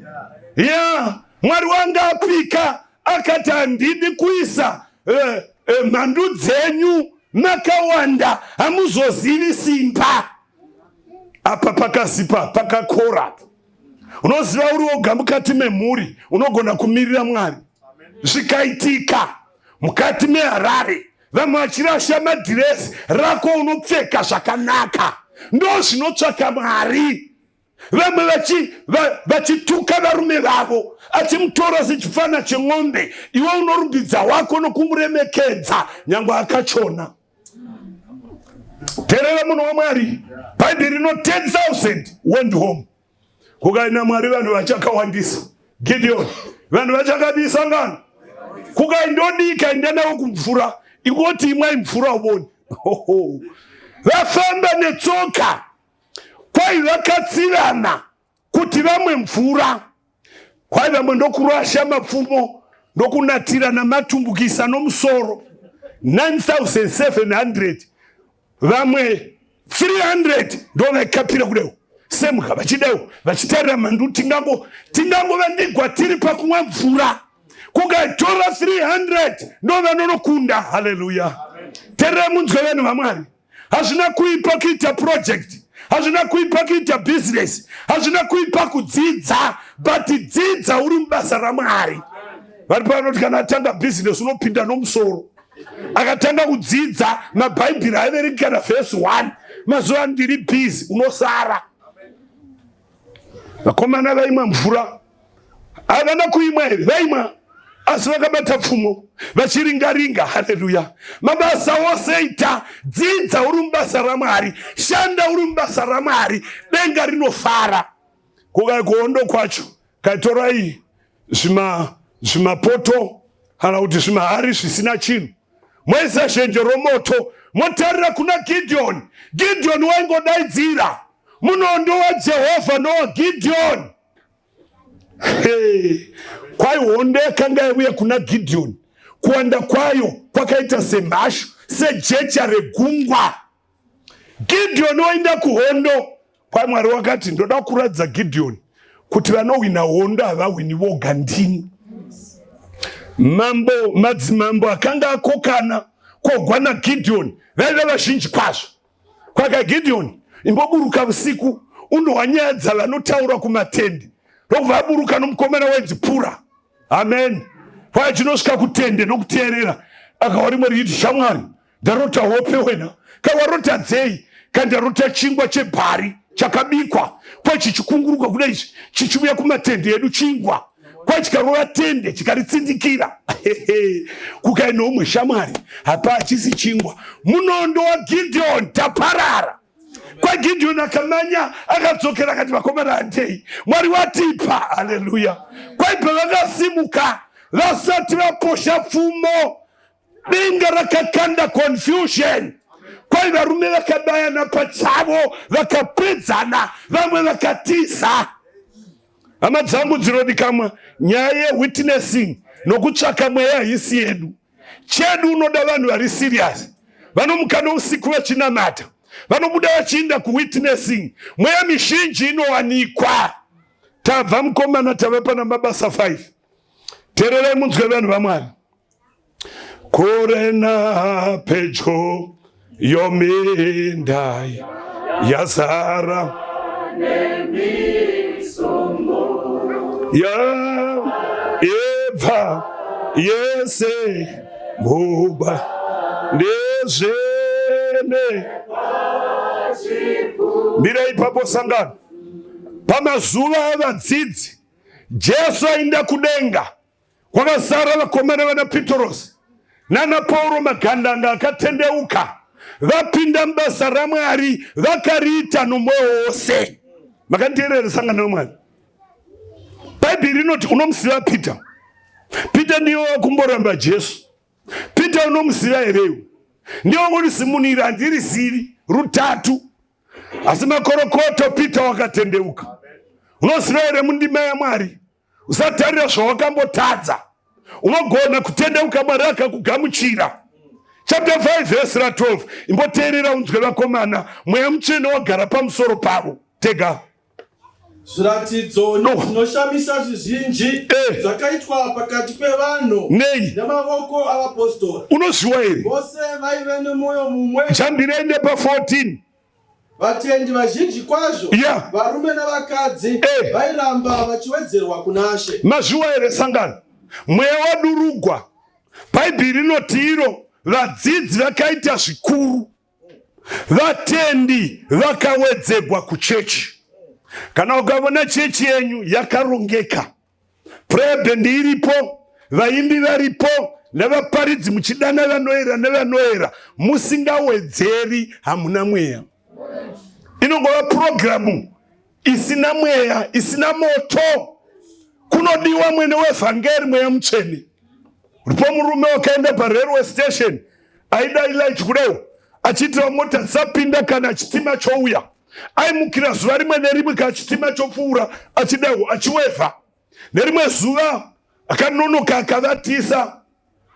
Mwari wanga apika akati handidi kuisa mhandu dzenyu makawanda hamuzozivi simba. Apa pakazipa pakakora. Unoziva uri woga mukati memhuri unogona kumirira Mwari. Zvikaitika mukati meHarare vamwe vachirasha madhiresi rako unopfeka zvakanaka. Ndo zvinotsvaka Mwari. Vamwe vachituka varume vavo achimutora sechifana chemombe. Iwe unorumbidza wako nokumuremekedza nyangwe akachona. Terera munhu waMwari. Bhaibheri rino 10,000 went home. Kukaina Mwari vanhu vachakawandisa. Gideon vanhu vachakadisa ngano. Kukaindodika enda nawo kumvura. Ingoti imwe mvura uboni. Vafamba netsoka. Kwai vakatsivana kuti vamwe mvura. Kwai vamwe ndokurasha mapfumo ndokunatira namatumbukisa nomusoro 9,700. Vamwe 300 ndo vakapira kudeo. Semuka vachideo vachitarira mhandu tingango vandigwa tiri pakumwa mvura. Kukaitora 300 ndo vanonokunda. Haleluya. Tere munzwe vanhu vaMwari. Hazvina kuipa kuita project, hazvina kuipa kuita business, hazvina kuipa kudzidza, but dzidza uri mubasa raMwari. Vari panoti kana atanga business unopinda nomusoro. Akatanga kudzidza mabhaibheri averengi kana verse 1, mazuva ndiri busy unosara. Vakomana vaimwa mvura, havana kuimwa here, vaimwa asi vakabata pfumo vachiringaringa. Haleluya. Mabasa ose ita, dzidza uri mubasa raMwari, shanda uri mubasa raMwari, denga rinofara. Kukaikondo kwacho kaitorai zvimapoto kana kuti zvimahari zvisina chinhu, moisa zhenje romoto, motarira kuna Gideon. Gideon waingodaidzira munondo waJehovha nowaGideon. Kwai hondo yakanga yauya kuna Gideon, kuwanda kwayo kwakaita semhashu, sejecha regungwa. Gideon waenda kuhondo. Kwai Mwari wakati ndoda kuradza Gideon kuti vanowina hondo havawini voga ndini. Madzimambo akanga akokana kogwana Gideon vaiva vazhinji kwazvo. Kwaka Gideon, imboburuka usiku undowa nyaya dzavanotaura kumatende. Vaburuka nomukomana wenzi Pura. Amen. Kwai chinosvika kutende nokuteerera. Akawa rimwe richiti, shamwari, ndarota hope wena. Kawarota dzei? Kandarota chingwa chebhari chakabikwa. Kwai chichikunguruka kudai chichiuya kumatende edu chingwa. Kwai chikarova tende chikaritsindikira. Kukaino umwe, shamwari, hapa hachisi chingwa, munondo waGideon taparara. Kwa Gideon akamanya, akadzokera akati vakomana handei, Mwari watipa. Haleluya. Kwa ipa vakasimuka vasati vaposha pfumo, denga rakakanda confusion. Kwa varume vakabayana pachavo, vakapedzana, vamwe vakatiza. Hama dzangu dzinodikamwa, nyaya yewitnessing nokutsvaka mweya haisi yedu. Chedu unoda vanhu vari serious, vanomuka nousiku vachinamata, vanobuda vachiinda kuwitnessing. Mweya mizhinji inowanikwa. Tabva mukomana tava pana mabasa 5. Tererai munzwe vanhu vaMwari. Korena pedyo yominda yazara ya Eva yese muba nezvene. Mira ipapo sangano. Pamazuva avadzidzi, Jesu aenda kudenga. Kwakasara vakomana vana Petros nana Pauro, magandanga akatendeuka, vapinda mubasa raMwari, vakariita nomwoyo wose. Makanditeerera sangano raMwari. Bhaibheri rinoti unomuziva Peter? Peter ndiye wakumboramba Jesu. Peter unomuziva here? Ndiye wangorizimunira handirizivi rutatu. Asi makorokoto Peter wakatendeuka. Unoziva here mundima yaMwari? Usatarira zvawakambotadza. Unogona kutendeuka Mwari akakugamuchira. Chapter 5 verse 12. Imboteerera unzwe vakomana, mweya mutsvene wagara pamusoro pavo. Tega. Zviratidzo zvinoshamisa zvizhinji zvakaitwa pakati pevanhu namavoko avapostori. Unozviwa here? Vose vaive nemwoyo mumwe. Chambireende pa14. Vatendi vazhinji kwazvo, varume navakadzi, vairamba vachiwedzerwa kuna She. Mazviwa here sangano? Mweya wadurugwa. Bhaibheri rinoti iro, vadzidzi vakaita zvikuru, vatendi vakawedzerwa kuchechi. Kana ukavona chechi yenyu yakarongeka, prayer band iripo, vaimbi varipo, navaparidzi muchidana vanoera, musingawedzeri hamuna mweya. Inongova programu isina mweya, isina moto. Kunodiwa mwene wevhangeri mweya mutsvene. Uripo murume wakaenda parailway station, aida light kudai, achitira mota dzisapinda kana chitima chouya. Aimukira zuva rimwe nerimwe kana chitima chopfuura achidai achiwevha. Nerimwe zuva akanonoka akavatisa,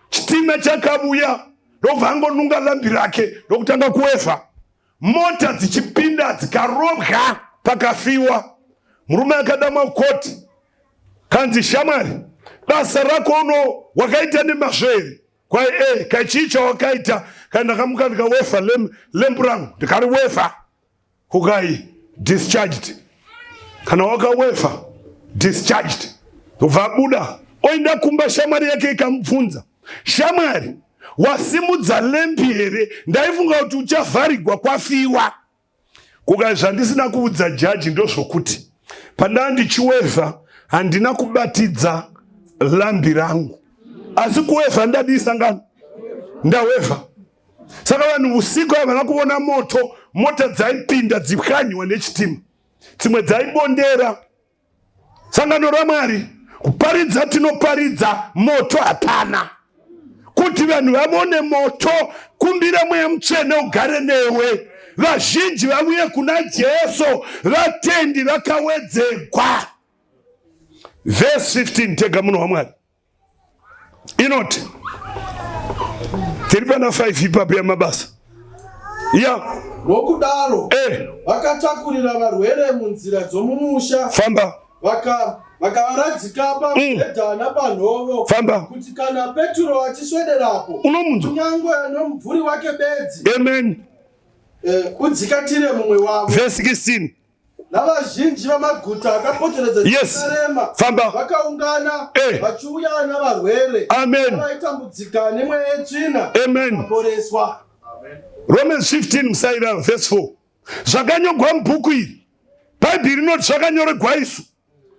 chitima chakabuya, ndobva angonunga lambi rake ndokutanga kuwevha. Mota dzichipinda dzikarovha, pakafiwa. Murume akadama koti, kanzi shamwari, basa rako uno wakaita nemazvere kwa kachicha wakaita kana kamuka ndikawefa lembrangu ndikari wefa kukai discharged kana wakawefa discharged tobva buda oenda kumba shamwari yake ikamubvunza shamwari wasimudza lembi here ndaifunga kuti uchavharigwa kwafiwa kukai zvandisina kuudza jaji ndozvokuti pandanga ndichiwevha handina kubatidza lambi rangu asi kuwevha ndadisa ngani ndawevha saka vanhu usiku havana kuona moto mota dzaipinda dzipwanyiwa nechitima dzimwe dzaibondera sangano raMwari kuparidza tinoparidza moto hapana kuti vanhu vavone moto kumbira mweya mutsvene ugare newe vazhinji vauye kuna Jesu vatendi vakawedzekwa. Verse 15 tega munhu waMwari inoti tiri pana 5 ipapo yamabasa nokudaro vakatakurira varwere munzira dzomumusha famba vakavaradzikapa mubhedhana panhovo kuti kana Petro achiswederapo kunyange nomumvuri wake bedzi amen udzikatire mumwe wavo. Verse 16 navazhinji vamaguta akapoteredza Jerusarema vakaungana vachiuya navarwere vaitambudzika nemweya yetsvina vaporeswa. Romans 15 musaira verse 4 zvakanyogwa mubhuku iri bhaibheri rinoti zvakanyorerwa isu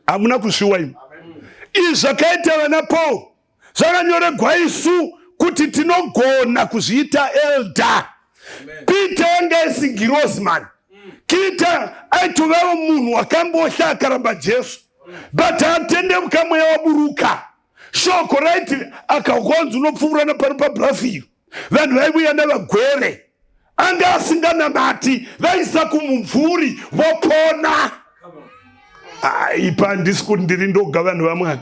hamuna kusviwa imi izvi zvakaita vana Paul zvakanyorerwa isu kuti tinogona kuzviita elda. Peter anga isingiroziman Kita aitovawo munhu wakambosha akaramba Jesu but atendemuka mweya waburuka shoko raiti akagonza unopfuura napano pabhurafiro vanhu vaiuya navagwere anga asinganamati vaisa kumumvuri vopona. Ipa handisi kuti ndiri ndoga vanhu vaMwari.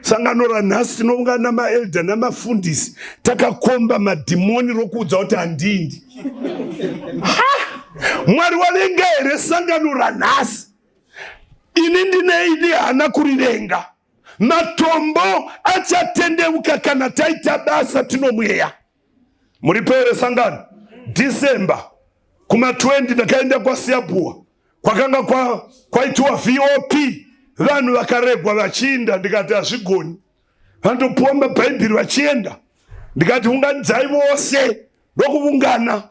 Sangano ranhasi tinoungana namaelda namafundisi takakomba madhimoni rokuudza kuti handindi. Mwari wavenga here sangano ranhasi? Ini ndine hana kurivenga. Matombo achatendeuka kana taita basa tinomweya. Muripo here sangano? December kuma 20 ndakaenda kwaSiabua kwakanga kwaitiwa VOP vanhu vakaregwa vachiinda ndikati hazvigoni vandopuwa mabhaibheri vachienda ndikati unganidzai vose ndokuungana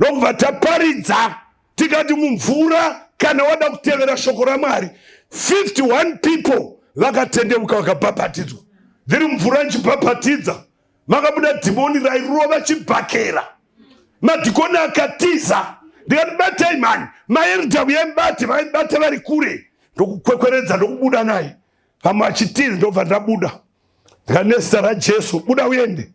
ndokubva taparidza tikati mumvura kana wada kutevera shoko raMwari 51 people vakatendeuka vakabhabhatidzwa. Dziri mvura nchibhabhatidza makabuda dhimoni rairova chibhakera madhikoni akatiza ndikati batai mani maelda uyembate vaibata vari kure ndokukwekweredza ndokubuda naye vamwe achitiza ndobva ndabuda ndikati nezita raJesu buda uende.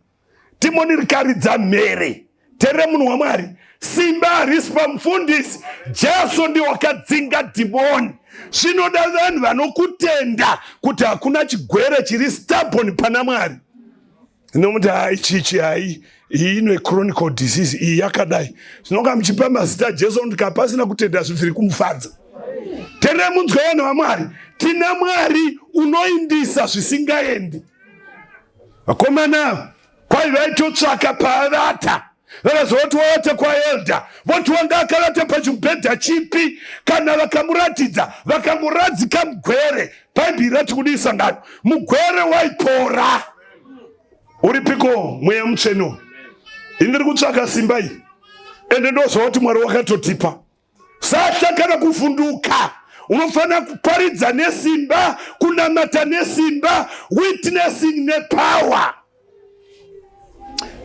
Dhimoni rikaridza mhere. Tere munhu waMwari simba harisi pamufundisi Jesu ndiye wakadzinga dhimoni. Zvinoda vanhu vanokutenda kuti hakuna chigwere chiri stubborn pana Mwari. Nomuti chichi hai ino chronic disease iyi yakadai zvinoka muchipa mazita Jesu ndikapasina kutenda zviri kumufadza. Tere munzwe vanhu vaMwari tina Mwari unoindisa zvisingaendi. Vakomana kwai vaitotsvaka paavata vakazoti wavata kwaelda voti wanga akarata pachimubhedha chipi kana vakamuratidza vakamuradzika mugwere. Bhaibheri rati kudisa ngano mugwere waipora. Uripiko mweya mutsvene indiri kutsvaka simba iyi ende ndozva kuti Mwari wakatotipa. Sasa kana kuvhunduka unofanira kuparidza nesimba kunamata nesimba witnessing nepower.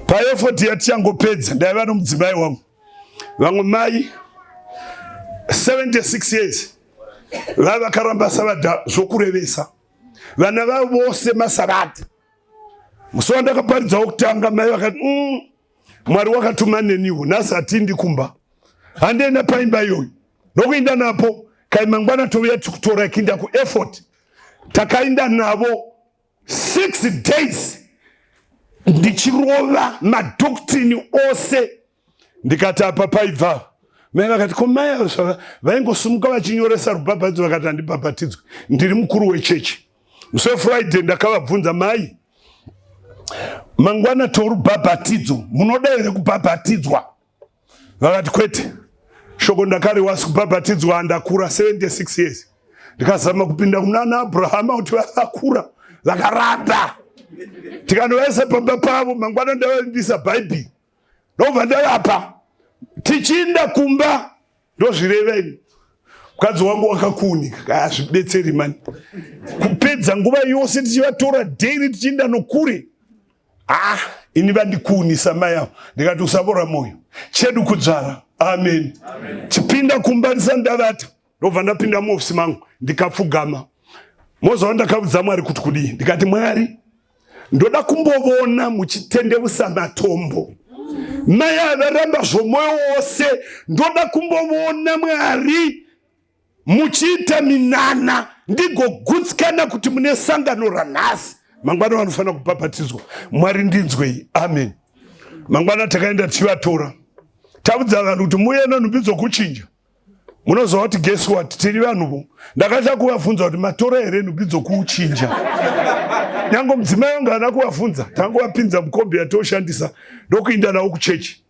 Paefoti yatichangopedza ndaiva nomudzimai wangu vamwe mai 76 years vavakaramba savadha zvokurevesa vana vavo vose masarata. Musi wandakaparidza wokutanga mai vakati Mwari wakatuma neniwo nhasi hatindi kumba handienda paimba iyoyo ndokuenda napo kai mangwana touya tikutora ikienda kueffort takaenda navo 6 days ndichirova madoctrine ose ndikati apa paibva. Mai vakati ko mai vaingosumuka vachinyoresa rubhabhatidzo vakati handibhabhatidzwe ndiri mukuru wechechi Mse Friday ndakavabvunza mai, mangwana tori bhabhatidzo, munoda here kubhabhatidzwa? Vakati kwete. Shoko ndakari wasi kubhabhatidzwa ndakura 76 years. Ndikazama kupinda kunana Abrahama kuti vakakura vakarata. Tikandovese pamba pavo mangwana ndavandisa Bhaibheri. Ndobva ndavapa. Tichinda kumba ndozvireveni. Mukadzi wangu wakakuunika, azvidetseri mani. Kupedza nguva yose tichivatora daily tichinda nokure. Ini vandikuunisa mai avo. Ndikati usavora moyo. Chedu kudzvara. Amen. Chipinda kumba ndisandavata. Ndobva ndapinda muofisi mangu ndikapfugama. Mozo ndakabvunza Mwari kuti kudii. Ndikati Mwari, ndoda kumbovona muchitendeusa matombo. Mai avaramba zvomoyo wose, ndoda kumbovona Mwari muchiita minana ndigogutsikana kuti mune sangano ranhasi. Mangwana vanofana kubhabhatidzwa. Mwari ndinzwei. Amen. Mangwana takaenda tichivatora. Tabvunza vanhu kuti muuye nenhumbi dzokuchinja. Munoziva kuti guess what? Tiri vanhuvo. Ndakacha kuvabvunza kuti matora here nhumbi dzokuchinja. Nyange mudzimai wangu haana kuvabvunza. Tangovapinza mukombi yatoshandisa ndokuenda navo kuchechi.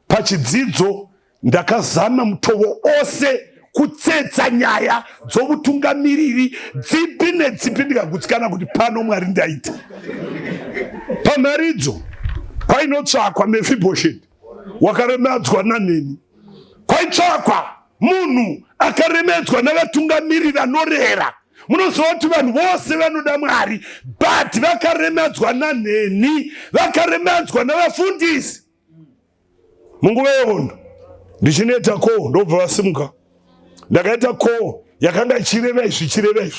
Pachidzidzo ndakazama mutovo ose kutsetsa nyaya dzokutungamiriri dzipi nedzipi ndikagutsikana kuti pano Mwari ndaita. Pamharidzo kwainotsvakwa Mefibhosheti wakaremedzwa naneni. Kwaitsvakwa munhu akaremedzwa navatungamiri vanorera. Munoziva kuti vanhu vose vanoda Mwari, but vakaremedzwa naneni, vakaremedzwa navafundisi. Munguva yehondo ndichineta ko ndobva vasimuka. Ndakaita ko yakanga ichireva izvi.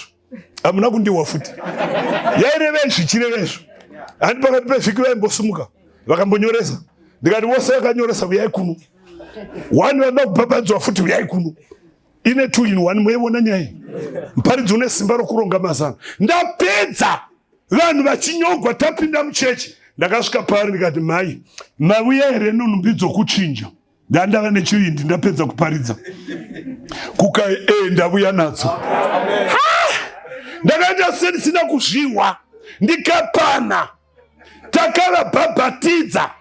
Hamuna kundiwa futi. Yaireva izvi. Handi pakati pevhiki vaimbosimuka vakambonyoresa. Ndikati vose vakanyoresa uyai kuno. One vanoda kubhabhadzwa futi uyai kuno. Ine 2 in 1 muiona nyaya. Muparidzi une simba rokuronga mazana. Ndapedza vanhu vachinyogwa tapinda muchechi. Ndakasvika pari ndikati mai, mauya here nenhumbi dzokuchinja. Ndandava nechivindi ndapedza kuparidza. Kuka ndavuya nadzo. Ndakaita sendisina kuzviwa. Ndikapana. Takavabhabhatidza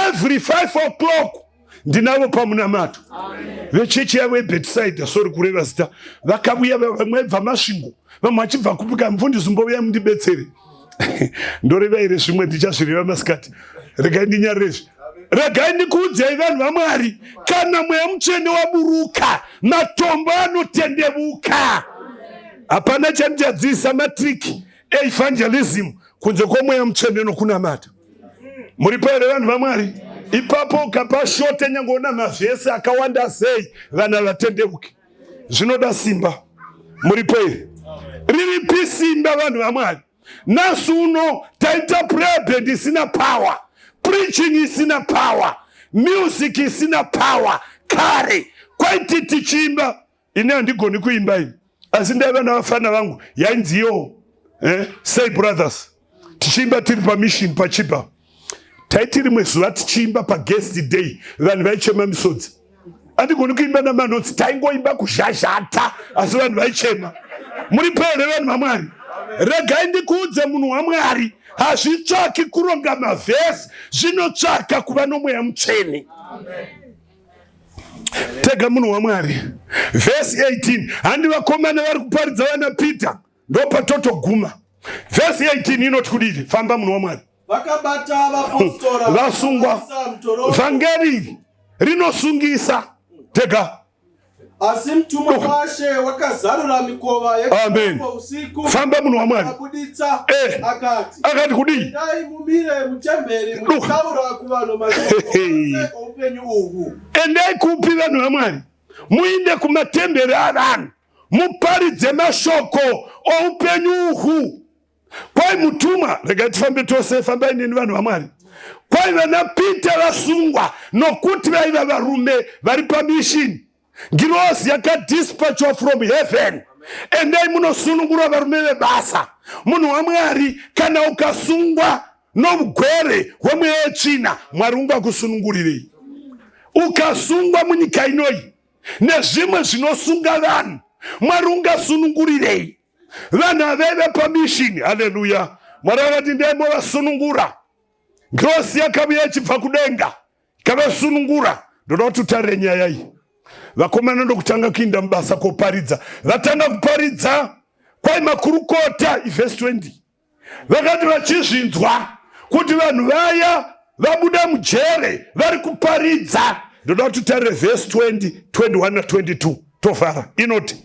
every 5 o'clock. Ndinavo pamunamato. Vechechi yavo yeBethsaida, sorry kureva zita, vakabuya vamwe bva masvingo, vamwe vachibva kupika mufundisi mbouya mundibetsere. Ndoreva here zvimwe ndichazvireva masikati. Regai ndinyarezvi. Regai ndikuudzai vanhu vaMwari, kana mweya mutsvene waburuka, matombo anotendebuka. Hapana chandichadzivisa matriki evangelism kunze kwomweya mutsvene nokunamata. Muripo here vanhu vaMwari? Ipapo ukapashote nyange mavhesi akawanda sei vana vatendebuke. Zvinoda simba. Muripo here? Riripi simba vanhu vaMwari? Nhasi uno taita prayer isina power, preaching isina power, music isina power. Kare kwaiti tichimba, ine handigoni kuimba ini, asi ndaiva navafana vangu yainziyo Say Brothers, tichimba tiri pamission pachipa. Taiti rimwe zuva tichimba paguest day, vanhu vaichema misodzi. Handigoni kuimba namanotsi, taingoimba kuzhazhata asi vanhu vaichema. Muripo here vanhu vaMwari? Regai ndikuudze munhu waMwari, hazvitsvaki kuronga mavhesi, zvinotsvaka kuva nomweya mutsvene. Tega munhu waMwari. Vhesi 18, handi vakomana vari kuparidza vana Peter, ndopatotoguma. Vhesi 18 inoti kudii? Famba munhu waMwari. Vakabata vapostora vasungwa. Vhangeri rinosungisa. Tega. Asi mtumwa washe wakazarura mikova yekumba usiku. Famba munhu waMwari. Akabuditsa akati kudii? Endai mumire mutemberi mutaura kuvanhu mashoko upenyu uhu. Endai kupi vanhu vaMwari? Muinde kumatemberi avanhu muparidze mashoko oupenyu uhu. Kwai mutumwa, regai tifambe tose, fambai neni vanhu vaMwari. Kwai vana Peter vasungwa nokuti vaiva varume vari pamishini. Ngirozi yakadispatchwa from heaven. Endai munosunungura varume veBasa. Munhu waMwari, kana ukasungwa nomugwere wemweya wetsvina, Mwari ungakusunungurirei. Ukasungwa munyika inoi nezvimwe zvinosunga vanhu, Mwari ungasunungurirei. vana veve pamishini. Haleluya. Mwari vakati ndemo vasunungura. Grosi yakabuya chibva kudenga ikavasunungura. Ndoda kuti utarire nyaya iyi. Vakomana ndokutanga kuinda mubasa koparidza. Vatanga kuparidza kwai makurukota verse 20. Vakati vachizvinzwa kuti vanhu vaya vabuda mujere vari kuparidza. Ndoda kuti utarire verse 20, 21 na 22. Tofara inoti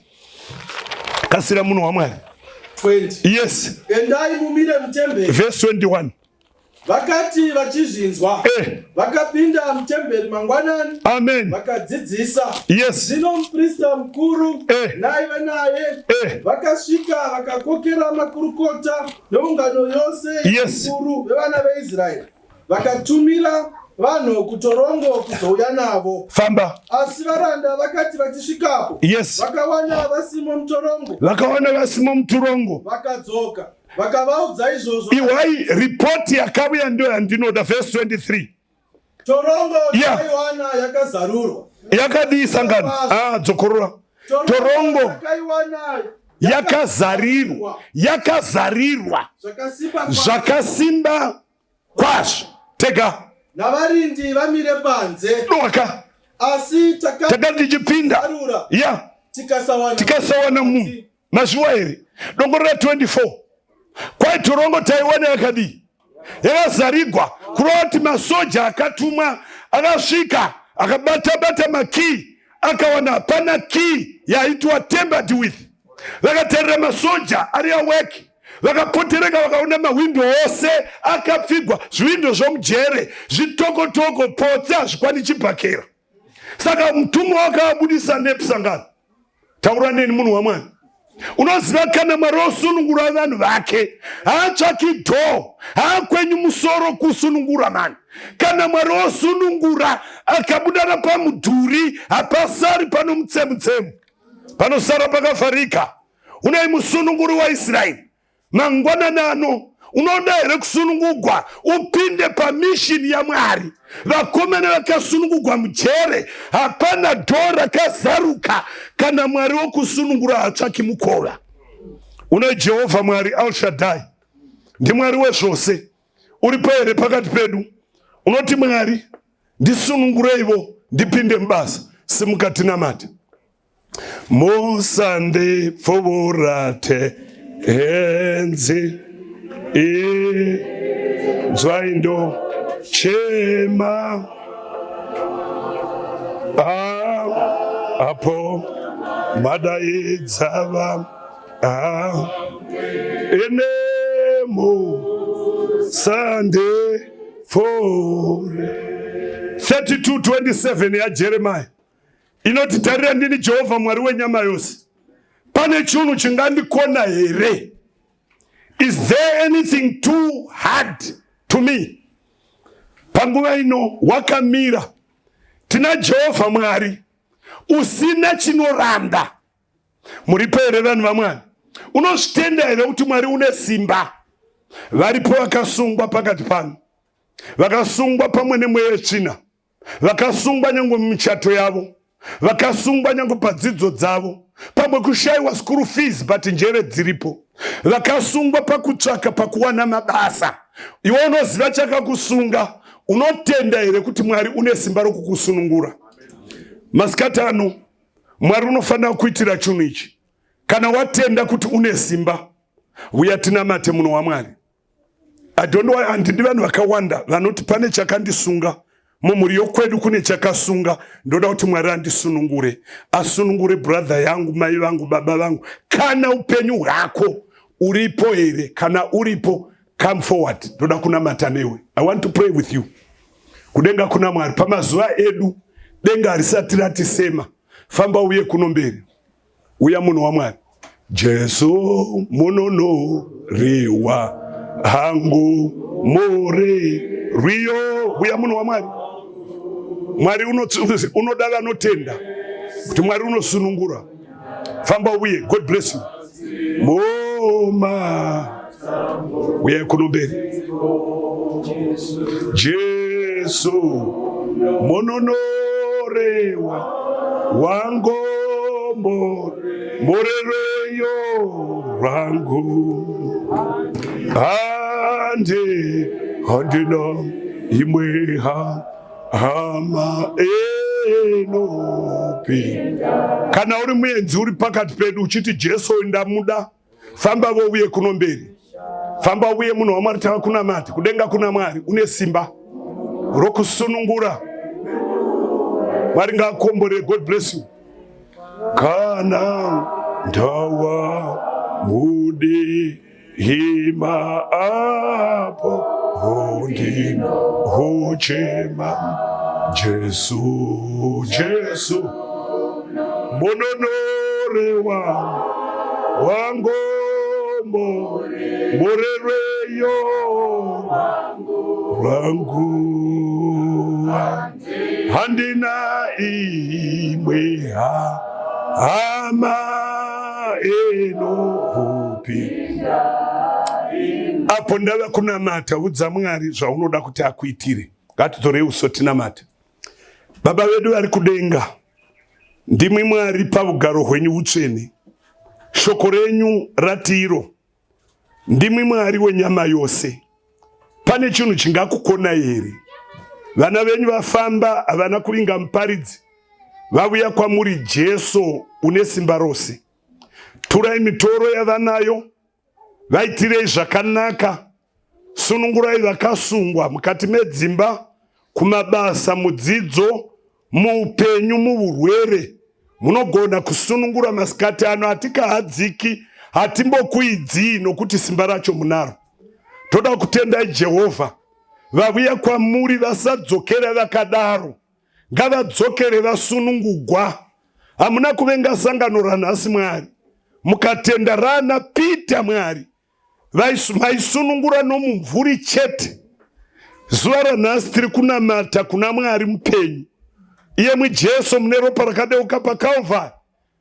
kasira munhu waMwari 20. Yes. Endai mumire mutemberi. Verse 21. Vakati vachizvinzwa vakapinda mutemberi mangwanani. Amen. Vakadzidzisa. Yes. Zvino muprista mukuru naive naye vakasvika vakakokera makurukota neungano yose mukuru vevana veIsraeri vakatumira vanhu kutorongo kuzouya navo. Famba. Asi varanda vakati vachisvikapo vakawana vasimo mutorongo vakadzoka vakavaudza izvozvo. Iwai ripoti yakauya ndio yandinoda. Verse 23. Torongo yakaiwana yakazarurwa. Yakadii sangana? Dzokorora. Torongo yakazarirwa zvakasimba kwazvo. Tega navarindi vamire panze. Doka asi takatichipinda tikasawana munhu mazuva here. Dongorera 24. Kwai torongo taiwana yakadii? Yakazarigwa kureva kuti masoja akatumwa akasvika akabata makii akawana hapana kii yaitwa tampered with. Vakatarira masoja ari awake vakapotereka vakaona mawindo ose akapfigwa. Zviwindo zvomujere zvitokotoko potse hazvikwani chibhakera. Saka mutumwa wakabudisa nepusangano. Taura neni munhu waMwari. Unoziva kana Mwari osunungura vanhu vake haatsvaki dhoo, haakwenyu musoro kusunungura mani. Kana Mwari osunungura akabudana pamudhuri hapasari pano mutsemu, panosara pakavharika. Unai musununguri waIsraeri. Mangwanani ano unoda here kusunungurwa upinde pamishini yaMwari. Vakomana vakasunungurwa mujere hapana dhoo rakazaruka. Kana Mwari wokusunungura haatsvaki mukova. Una Jehovha Mwari El Shaddai ndi Mwari wezvose. Uripo here pakati pedu unoti Mwari ndisunungureivo ndipinde mubasa. Simuka tinamate. Musandipfuurate henzi inzwaindo chema apo madaidzava enemo sandipfuure. 32:27 yaJeremiah inoti tarira ndini Jehovha Mwari wenyama yose. Pane chinhu chingandikona here? Is there anything too hard to me? Panguva ino wakamira. Tina Jehovha Mwari usina chinoranda. Muripo here vanhu vaMwari? Unozvitenda here kuti Mwari une simba? Varipo vakasungwa pakati pano, vakasungwa pamwe nemweya yetsvina, vakasungwa nyange mumichato yavo, vakasungwa nyange padzidzo dzavo, pamwe kushayiwa school fees but njere dziripo, vakasungwa pakutsvaka pakuwana mabasa. Iwe unoziva chakakusunga. Unotenda here kuti Mwari une simba rokukusunungura? Masikati ano Mwari unofanira kuitira chinhu ichi. Kana watenda kuti une simba, uya tinamate munhu waMwari. Handidi vanhu vakawanda vanoti pane chakandisunga. Mumuriyo kwedu kune chakasunga. Ndoda kuti Mwari andisunungure. Asunungure brother yangu, mai vangu, baba vangu. Kana upenyu hwako uripo here, kana uripo, come forward. Ndoda kunamata newe. I want to pray with you. Kudenga kuna Mwari. Pamazuva edu denga harisati ratisema. Famba uye kuno mberi. Uya munhu waMwari. Jesu munonoriwa hangu more rio. Uya munhu waMwari. Mwari unoda vanotenda kuti Mwari unosunungura. Famba uye. God bless you. Moma uye kuno mberi. Jesu munonorewa wango mborereyo rangu handina imwe hama enopi. Kana uri muenzi uri pakati pedu uchiti Jesu ndamuda, famba wouye kuno mberi. Famba uye munhu waMwari tavakunamata. Kudenga kuna Mwari une simba rokusunungura. Mwari ngaakombore. God bless you. Kana ndawa mudi hima apo hondina hochema Jesu mononore wango morereyo rangu handina imwe hama enopi. Apo ndava kunamata udza Mwari zvaunoda kuti akuitire. Ngatitorei uso tinamata. Baba vedu vari kudenga, ndimi Mwari paugaro hwenyu utsvene. Shoko renyu ratiro. Ndimi Mwari wenyama yose. Pane chinhu chingakukona here? Vana venyu vafamba havana kuringa muparidzi, vauya kwamuri Jesu une simba rose. Turai mitoro yavanayo, vaitirei zvakanaka, sunungurai vakasungwa mukati medzimba, kumabasa, mudzidzo, muupenyu, muurwere. Munogona kusunungura masikati ano. Hatikahadziki, hatimbokuidzii nokuti simba racho munaro. Toda kutendai Jehovha. Vauya kwamuri vasadzokera vakadaro, ngavadzokere vasunungugwa. Hamuna kuvenga sangano ranhasi Mwari, mukatenda rana Pita Mwari vaisunungura nomumvuri chete. Zuva ranhasi tiri kunamata kuna Mwari mupenyu, iye muJesu mune ropa rakadeuka paKalvari.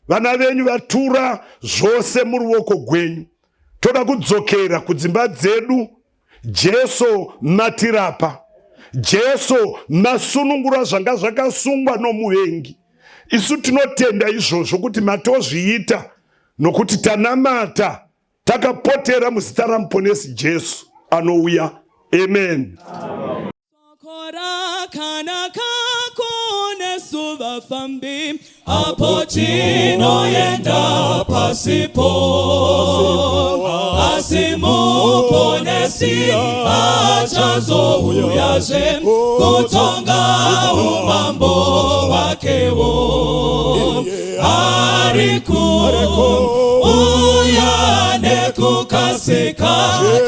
Vana venyu vatura zvose muruoko gwenyu. Toda kudzokera kudzimba dzedu. Jesu matirapa. Jesu masunungura zvanga zvakasungwa nomuvengi. Isu tinotenda izvozvo kuti matozviita nokuti tanamata takapotera muzita raMuponesi Jesu anouya. Amen. Apo tinoenda pasipo, asi Muponesi achazouyazve kutonga umambo wakewo. Arikuuya nekukasika,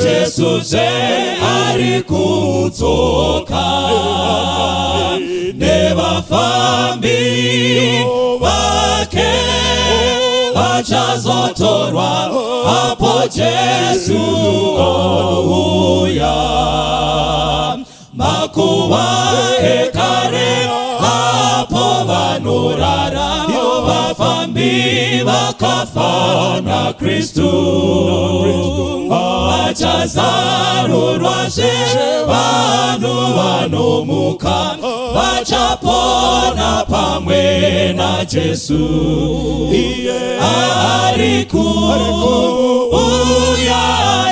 Jesuzve arikudzoka. Nevafambi vake vachazotorwa apo Jesu ouya. Makuvire apo vanorara, vafambi vakafa naKristu. Vachazarurwazve vanhu vanomuka, vachapona pamwe naJesu. Arikuuya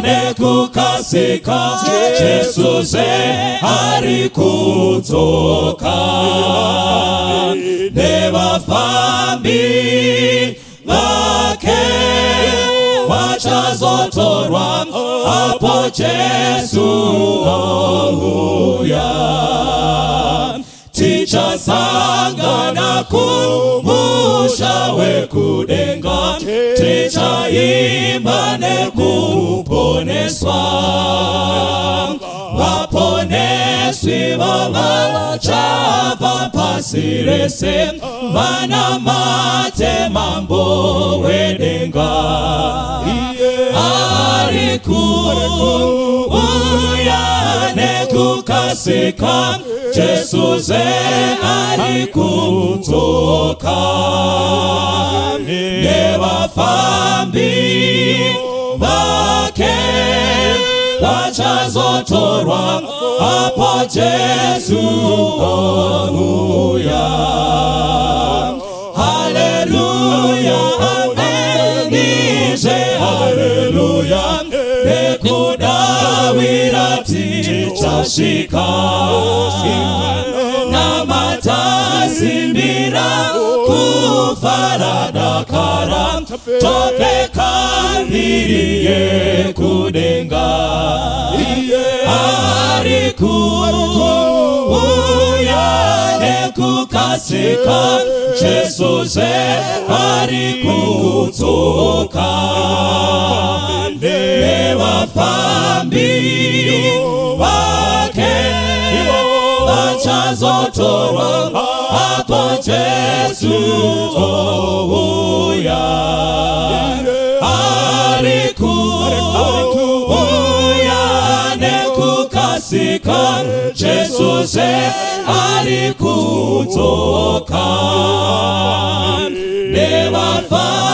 nekukasika, Jesuzve arikudzoka. Nevafambi vake vachazotorwa apo Jesu ouya. Tichasangana kumusha wekudenga, tichaimba nekuponeswa. Vaponeswi vachava pasi rese, vanamate mambo wedenga. Arikuuya nekukasika, Jesuzve arikudzoka. Nevafambi vake vachazotorwa apo Jesu ouya. Hallelujah. kasika na matasimbira kufarada kara tope kambiriye kudenga arikuya kukasika Jesuze arikutoka newafambi wake wachazotorwa hapo Jesu ohuya arikuya nekukasika Jesuze arikutoka newafambi